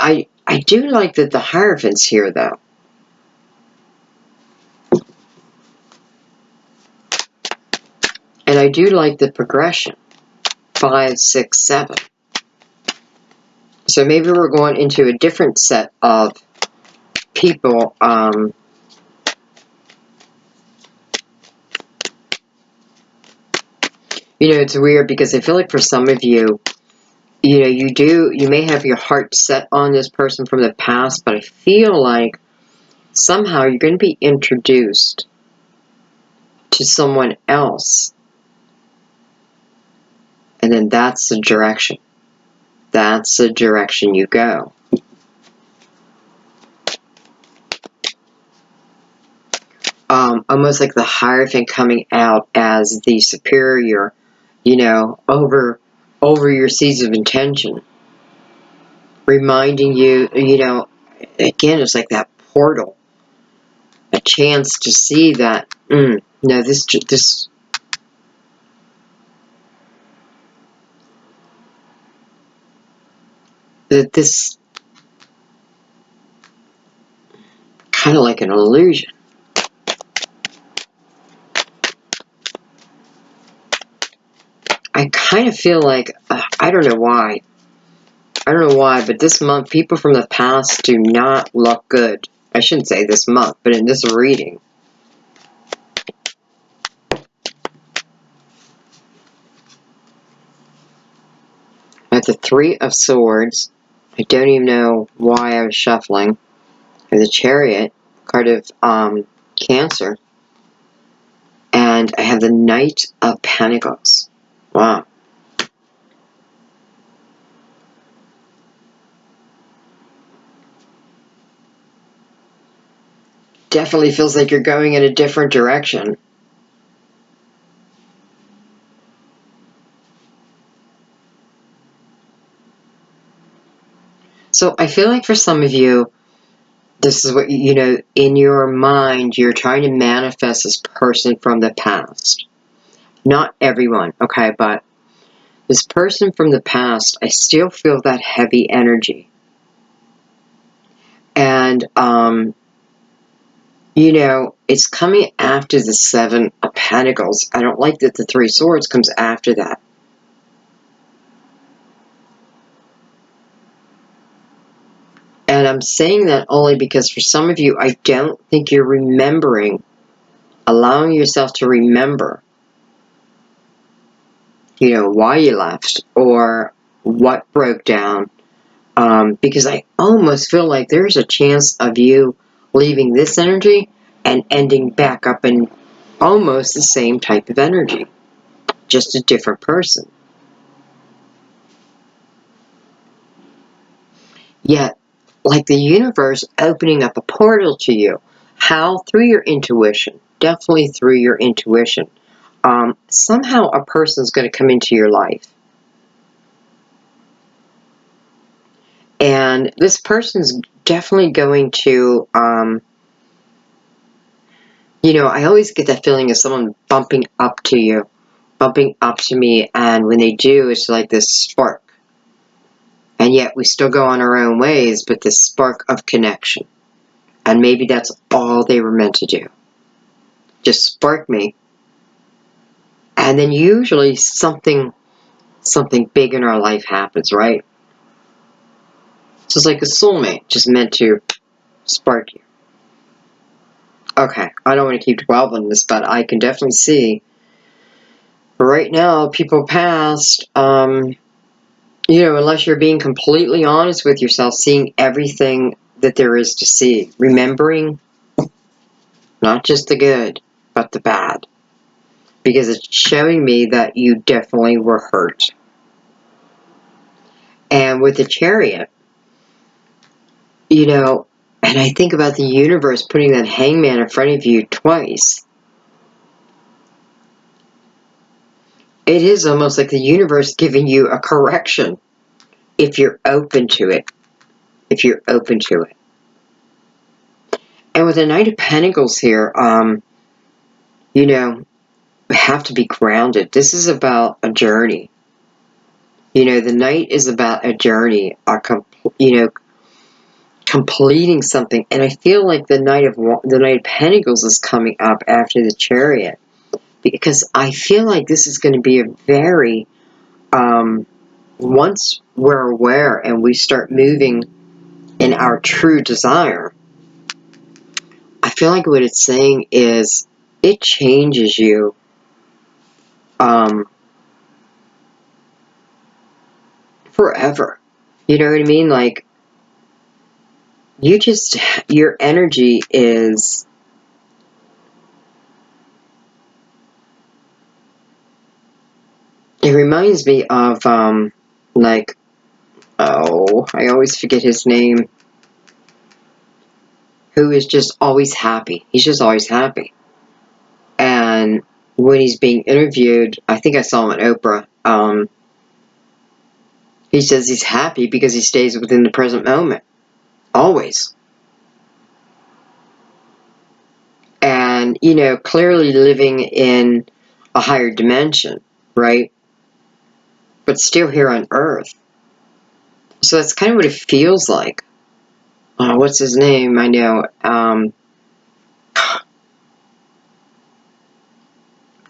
I do like that the Hierophant's here, though. And I do like the progression. 5, 6, 7. So maybe we're going into a different set of people. You know, it's weird because I feel like for some of you, you know, you may have your heart set on this person from the past, but I feel like somehow you're going to be introduced to someone else. And then that's the direction. That's the direction you go. Almost like the Hierophant coming out as the superior, you know, over your seeds of intention. Reminding you, you know, again, it's like that portal. A chance to see that, no, this, kind of like an illusion. I kind of feel like, I don't know why. I don't know why, but this month, people from the past do not look good. I shouldn't say this month, but in this reading. At the 3 of Swords, I don't even know why I was shuffling. And the Chariot, card of Cancer. And I have the Knight of Pentacles. Wow. Definitely feels like you're going in a different direction. So I feel like for some of you, this is what, you know, in your mind, you're trying to manifest this person from the past. Not everyone, okay, but this person from the past, I still feel that heavy energy. And, you know, it's coming after the 7 of Pentacles. I don't like that the 3 Swords comes after that. And I'm saying that only because for some of you, I don't think you're remembering, allowing yourself to remember, you know, why you left or what broke down. Because I almost feel like there's a chance of you leaving this energy and ending back up in almost the same type of energy, just a different person. Yet, like the universe opening up a portal to you. How? Through your intuition. Definitely through your intuition. Somehow a person's going to come into your life. And this person's definitely going to, you know, I always get that feeling of someone bumping up to you, bumping up to me, and when they do, it's like this spark. And yet we still go on our own ways, but this spark of connection. And maybe that's all they were meant to do. Just spark me. And then usually something big in our life happens, right? So it's like a soulmate, just meant to spark you. Okay, I don't want to keep dwelling on this, but I can definitely see right now, people past, you know, unless you're being completely honest with yourself, seeing everything that there is to see. Remembering not just the good, but the bad. because it's showing me that you definitely were hurt. And with the Chariot, you know, and I think about the universe putting that hangman in front of you twice. It is almost like the universe giving you a correction if you're open to it. If you're open to it. And with the Knight of Pentacles here, you know, we have to be grounded. This is about a journey. You know, the Knight is about a journey, completing something. And I feel like the Knight of Pentacles is coming up after the Chariot, because I feel like this is going to be a very, once we're aware and we start moving in our true desire, I feel like what it's saying is it changes you. Forever. You know what I mean? Like, your energy is, it reminds me of, like, oh, I always forget his name, who is just always happy. He's just always happy. And when he's being interviewed, I think I saw him on Oprah, he says he's happy because he stays within the present moment. Always. And, you know, clearly living in a higher dimension, right? But still here on Earth. So that's kind of what it feels like. What's his name? I know.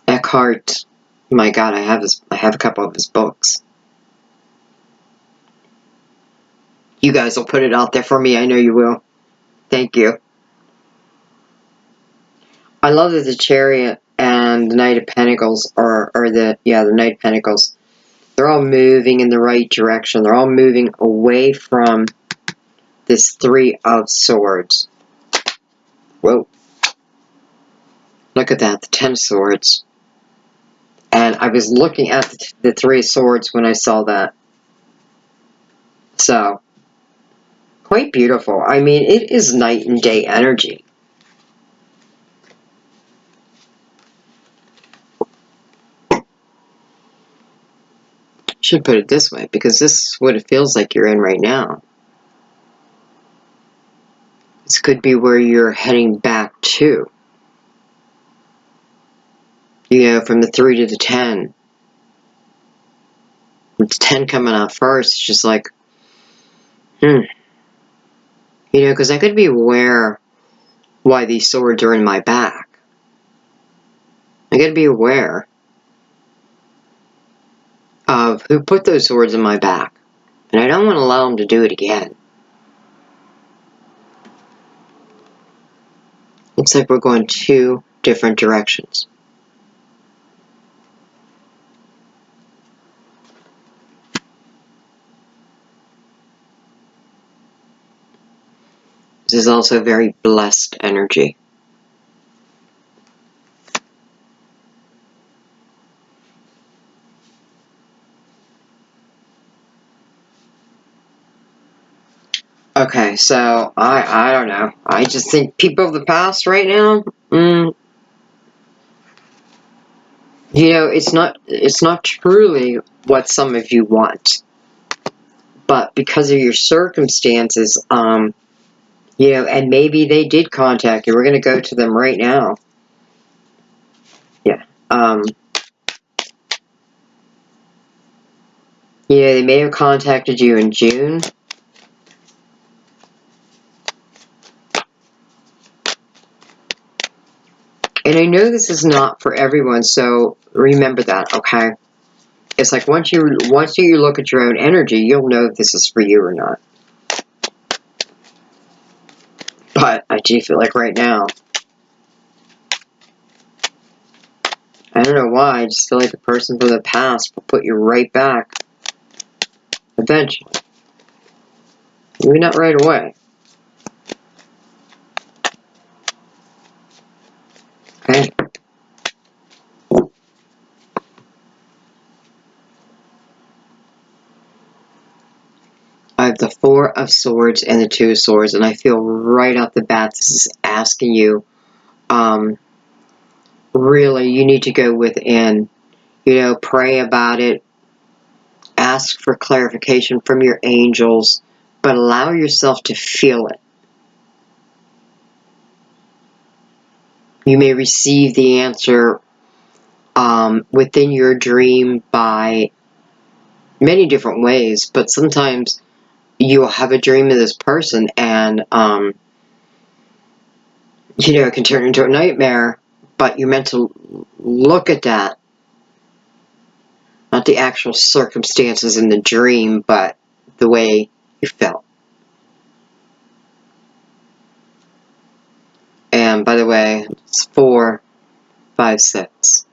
Eckhart. My God, I have a couple of his books. You guys will put it out there for me. I know you will. Thank you. I love that the Chariot and the Knight of Pentacles the Knight of Pentacles. They're all moving in the right direction. They're all moving away from this Three of Swords. Whoa. Look at that, the Ten of Swords. And I was looking at the Three of Swords when I saw that. So, quite beautiful. I mean, it is night and day energy. Should put it this way, because this is what it feels like you're in right now. This could be where you're heading back to. You know, from the 3 to the 10. With the 10 coming out first, it's just like, You know, because I could be aware why these swords are in my back. I gotta be aware of who put those swords in my back. And I don't want to allow them to do it again. Looks like we're going 2 different directions. This is also very blessed energy. Okay, so I don't know. I just think people of the past right now, you know, it's not truly what some of you want. But because of your circumstances, you know, and maybe they did contact you. We're going to go to them right now. Yeah. Yeah, they may have contacted you in June. And I know this is not for everyone, so remember that, okay? It's like once you look at your own energy, you'll know if this is for you or not. But I do feel like right now, I don't know why, I just feel like the person from the past will put you right back eventually. Maybe not right away. Okay. have the Four of Swords and the Two of Swords, and I feel right off the bat this is asking you, really, you need to go within. You know, pray about it, ask for clarification from your angels, but allow yourself to feel it. You may receive the answer within your dream by many different ways, but sometimes you'll have a dream of this person and, you know, it can turn into a nightmare, but you're meant to look at that. Not the actual circumstances in the dream, but the way you felt. And by the way, it's 4, 5, 6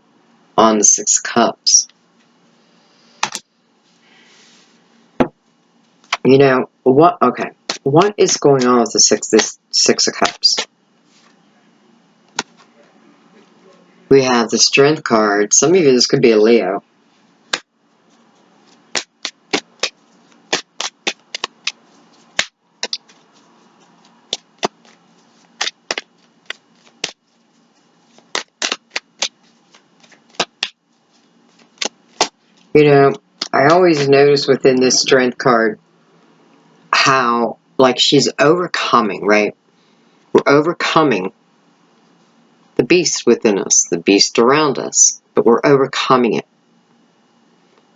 on the 6 of Cups. You know, what, okay, what is going on with the this 6 of Cups? We have the Strength card. Some of you, this could be a Leo. You know, I always notice within this Strength card how, like, she's overcoming, right? We're overcoming the beast within us, the beast around us, but we're overcoming it.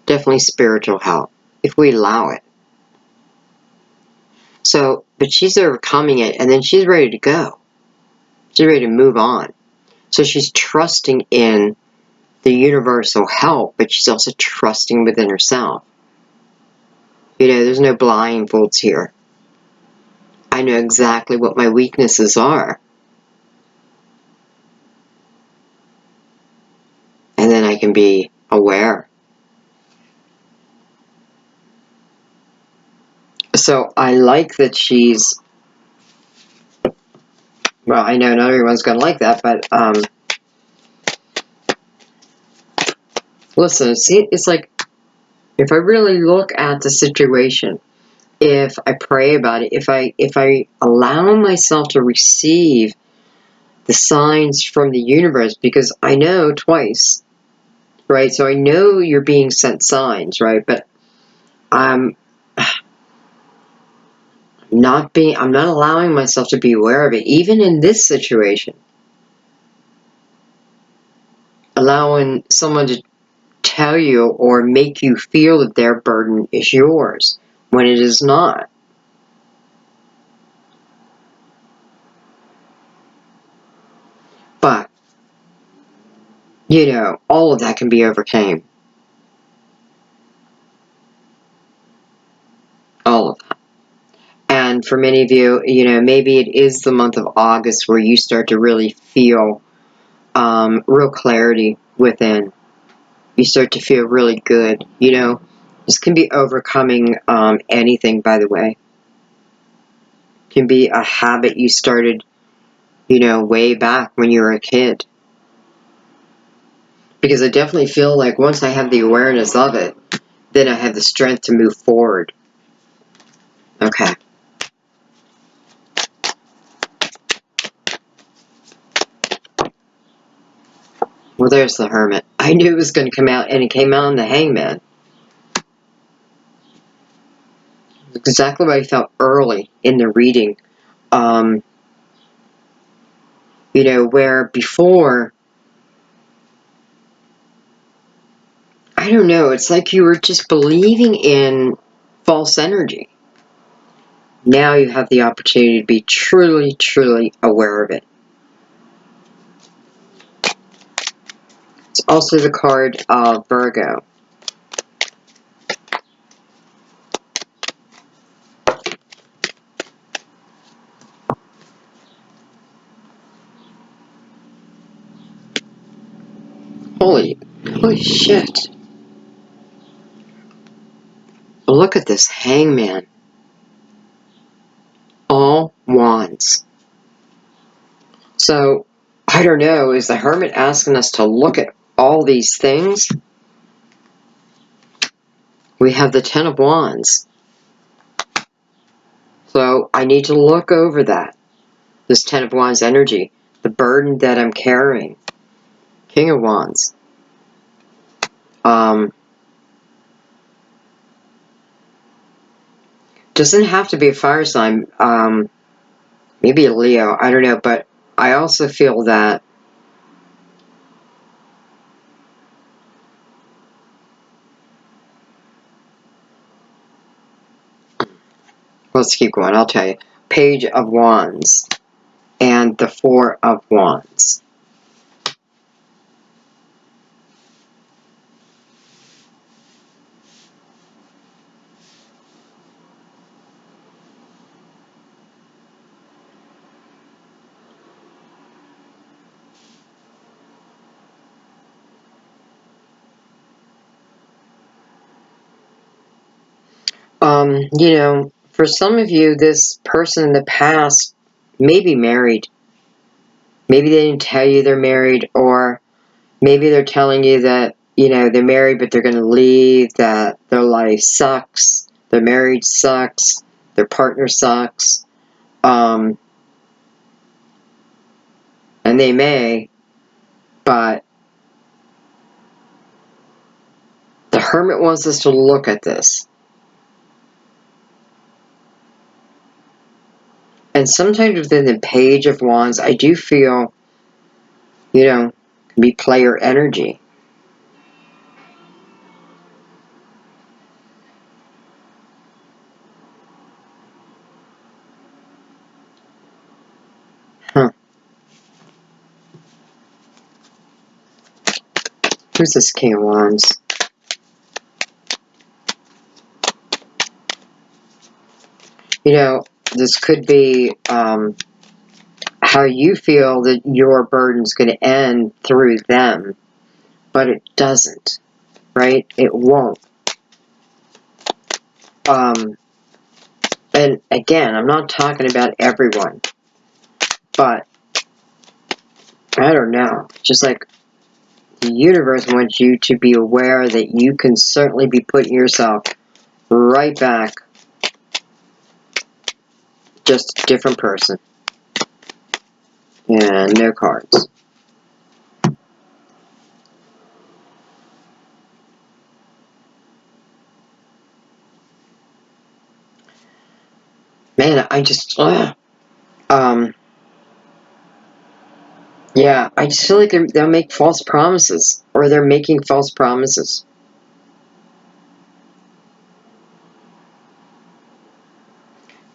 Definitely spiritual help, if we allow it. So, but she's overcoming it, and then she's ready to go. She's ready to move on. So she's trusting in the universal help, but she's also trusting within herself. You know, there's no blindfolds here. I know exactly what my weaknesses are. And then I can be aware. So I like that she's, well, I know not everyone's going to like that, but listen, see, it's like, if I really look at the situation, if I pray about it, if I allow myself to receive the signs from the universe, because I know twice, right? So I know you're being sent signs, right? But I'm not allowing myself to be aware of it, even in this situation. Allowing someone to tell you or make you feel that their burden is yours when it is not. But, you know, all of that can be overcome. All of that. And for many of you, you know, maybe it is the month of August where you start to really feel real clarity within. You start to feel really good. You know, this can be overcoming anything, by the way. It can be a habit you started, you know, way back when you were a kid. Because I definitely feel like once I have the awareness of it, then I have the strength to move forward. Okay. Well, there's the Hermit. I knew it was going to come out, and it came out in the Hangman. Exactly what I felt early in the reading. You know, where before, I don't know, it's like you were just believing in false energy. Now you have the opportunity to be truly, truly aware of it. It's also the card of Virgo. Holy shit. Look at this Hangman. All wands. So, I don't know, is the Hermit asking us to look at all these things? We have the Ten of Wands. So I need to look over that. This Ten of Wands energy. The burden that I'm carrying. King of Wands. Doesn't have to be a fire sign. Maybe a Leo. I don't know. But I also feel that let's keep going. I'll tell you. Page of Wands. And the Four of Wands. You know, for some of you, this person in the past may be married. Maybe they didn't tell you they're married, or maybe they're telling you that, you know, they're married, but they're going to leave, that their life sucks, their marriage sucks, their partner sucks. And they may, but the Hermit wants us to look at this. And sometimes within the Page of Wands, I do feel, you know, can be player energy. Huh. Who's this King of Wands? You know, this could be how you feel that your burden's going to end through them, but it doesn't, right? It won't. And again, I'm not talking about everyone, but I don't know. Just like the universe wants you to be aware that you can certainly be putting yourself right back, just a different person. And no cards. Man, I just, yeah, I just feel like they'll make false promises, or they're making false promises.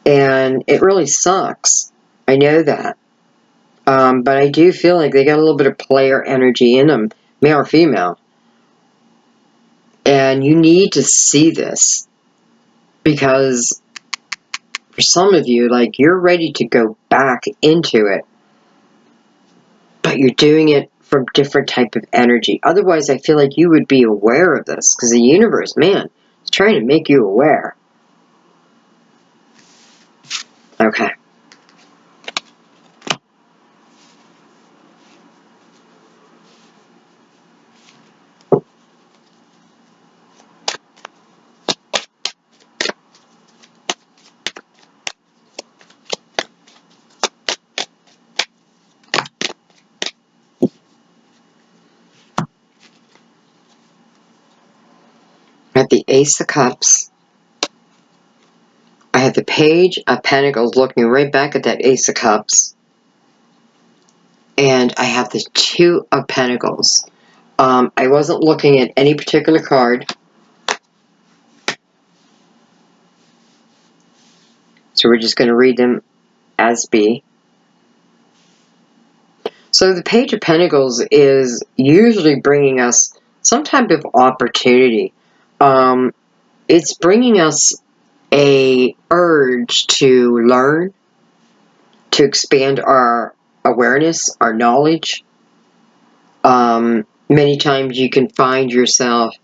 And it really sucks. I know that. But I do feel like they got a little bit of player energy in them, male or female. And you need to see this, because for some of you, like, you're ready to go back into it, but you're doing it from different type of energy. Otherwise, I feel like you would be aware of this, because the universe, man, is trying to make you aware. Okay. I have the Ace of Cups. I have the Page of Pentacles looking right back at that Ace of Cups. And I have the Two of Pentacles. I wasn't looking at any particular card. So we're just going to read them as be. So the Page of Pentacles is usually bringing us some type of opportunity. It's bringing us a urge to learn, to expand our awareness, our knowledge. Many times you can find yourself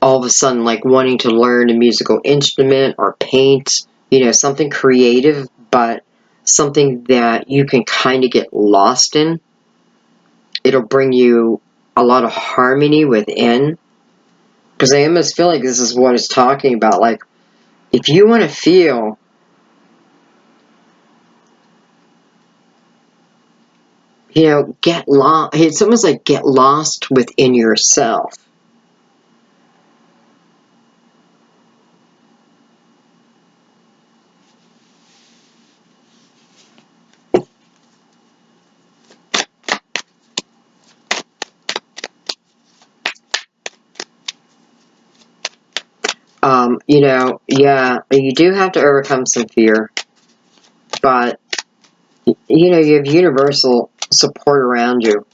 all of a sudden like wanting to learn a musical instrument or paint, you know, something creative, but something that you can kind of get lost in. It'll bring you a lot of harmony within. Because I almost feel like this is what it's talking about. Like, if you want to feel You know, get lost. It's almost like get lost within yourself. You know, yeah, you do have to overcome some fear, but, you know, you have universal support around you.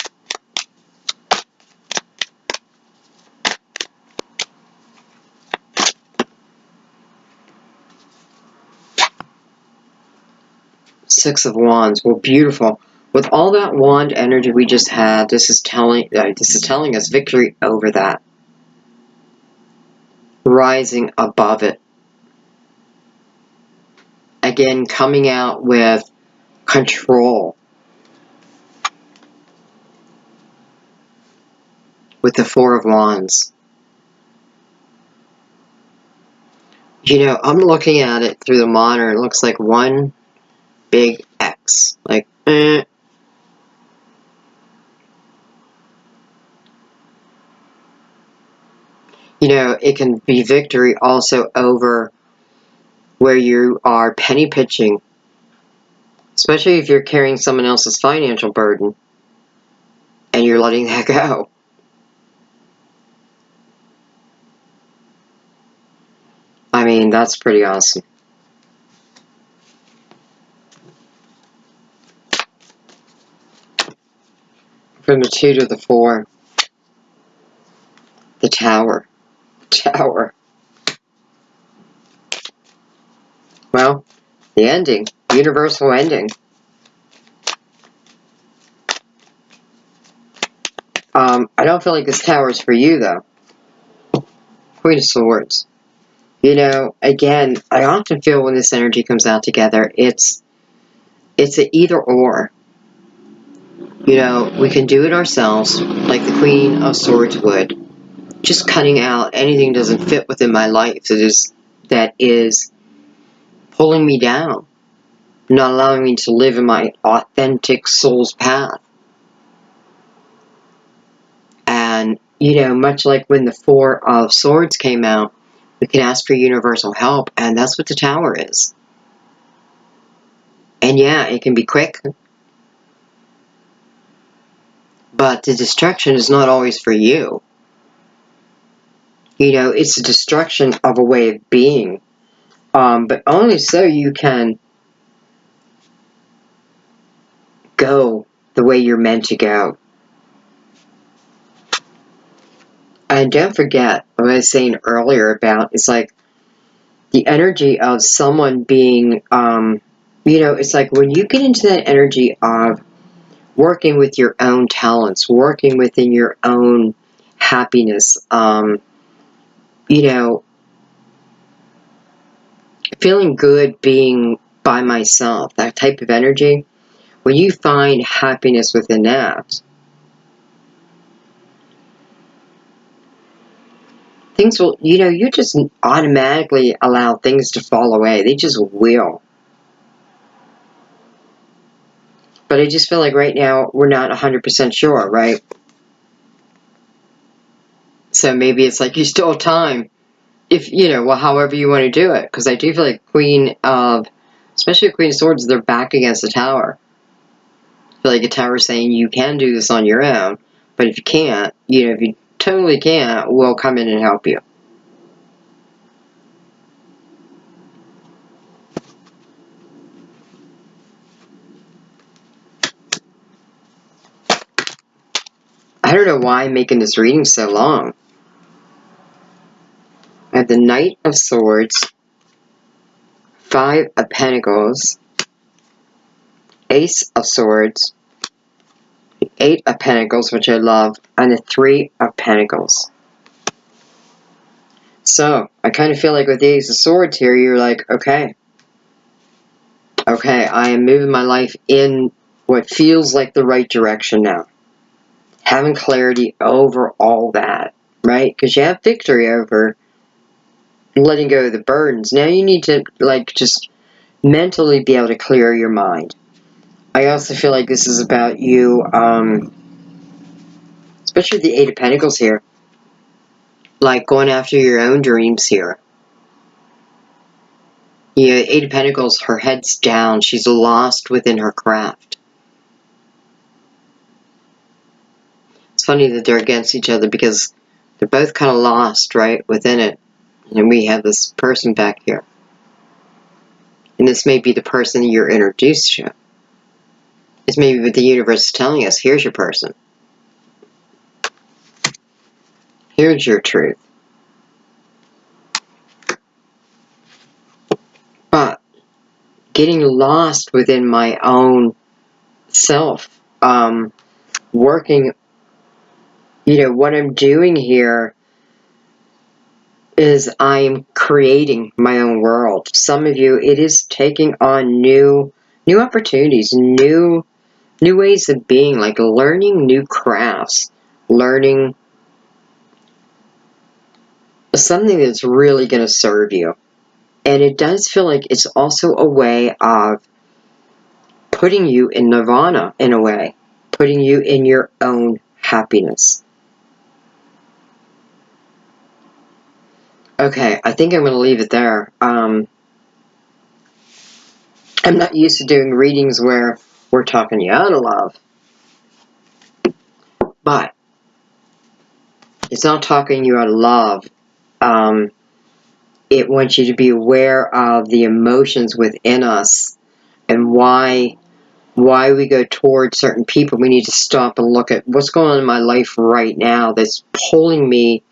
Six of Wands. Well, beautiful. With all that wand energy we just had, this is telling us victory over that. Rising above it. Again, coming out with control. With the Four of Wands. You know, I'm looking at it through the monitor. It looks like one big X. Like, You know, it can be victory also over where you are penny pitching. Especially if you're carrying someone else's financial burden. And you're letting that go. I mean, that's pretty awesome. From the 2 to the 4. The Tower. Tower. Well, the ending. Universal ending. I don't feel like this tower is for you, though. Queen of Swords. You know, again, I often feel when this energy comes out together, it's an either or. You know, we can do it ourselves, like the Queen of Swords would. Just cutting out anything that doesn't fit within my life that is pulling me down. Not allowing me to live in my authentic soul's path. And, you know, much like when the Four of Swords came out, we can ask for universal help, and that's what the Tower is. And yeah, it can be quick, but the destruction is not always for you. You know, it's a destruction of a way of being, but only so you can go the way you're meant to go. And don't forget what I was saying earlier about, it's like the energy of someone being, you know, it's like when you get into that energy of working with your own talents, working within your own happiness, you know, feeling good being by myself, that type of energy, when you find happiness within that, things will, you know, you just automatically allow things to fall away. They just will. But I just feel like right now we're not 100% sure, right? So maybe it's like you still have time. If, you know, well, however you want to do it. Because I do feel like especially Queen of Swords, they're back against the Tower. I feel like the Tower is saying you can do this on your own. But if you can't, you know, if you totally can't, we'll come in and help you. I don't know why I'm making this reading so long. I have the Knight of Swords, 5 of Pentacles, Ace of Swords, 8 of Pentacles, which I love, and the 3 of Pentacles. So, I kind of feel like with the Ace of Swords here, you're like, okay, I am moving my life in what feels like the right direction now. Having clarity over all that, right? Because you have victory over letting go of the burdens. Now you need to, like, just mentally be able to clear your mind. I also feel like this is about you, especially the Eight of Pentacles here. Like going after your own dreams here. Yeah, Eight of Pentacles, her head's down. She's lost within her craft. It's funny that they're against each other because they're both kind of lost, right, within it. And we have this person back here. And this may be the person you're introduced to. It's maybe what the universe is telling us. Here's your person. Here's your truth. But getting lost within my own self, working, what I'm doing here is I'm creating my own world. Some of you, it is taking on new opportunities, new ways of being, like learning new crafts, learning something that's really going to serve you. And it does feel like it's also a way of putting you in nirvana, in a way, putting you in your own happiness. Okay, I think I'm going to leave it there. I'm not used to doing readings where we're talking you out of love. But it's not talking you out of love. It wants you to be aware of the emotions within us and why we go towards certain people. We need to stop and look at what's going on in my life right now that's pulling me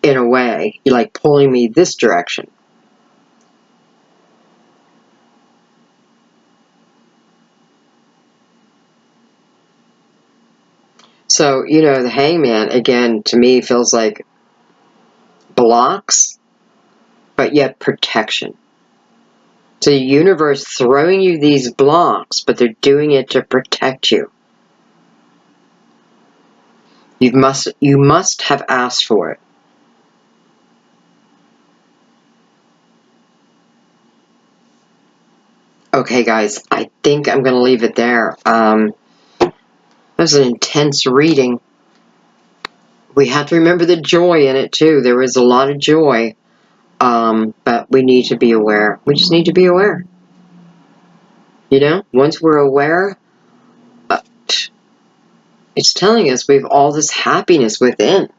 in a way, like pulling me this direction. So, the Hangman, again, to me, feels like blocks, but yet protection. So the universe throwing you these blocks, but they're doing it to protect you. You must have asked for it. Okay, guys, I think I'm going to leave it there. That was an intense reading. We have to remember the joy in it, too. There was a lot of joy, but we need to be aware. We just need to be aware. Once we're aware, it's telling us we have all this happiness within.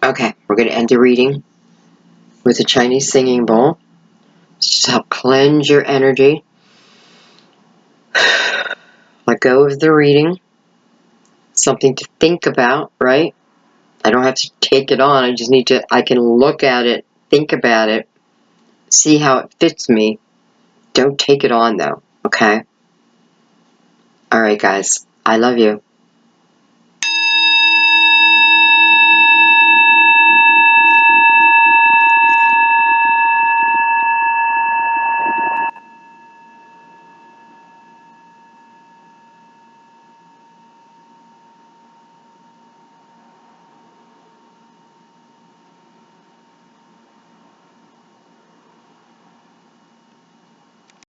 Okay, we're going to end the reading with a Chinese singing bowl. Just help cleanse your energy. Let go of the reading. Something to think about, right? I don't have to take it on. I can look at it, think about it, see how it fits me. Don't take it on, though, okay? All right, guys. I love you.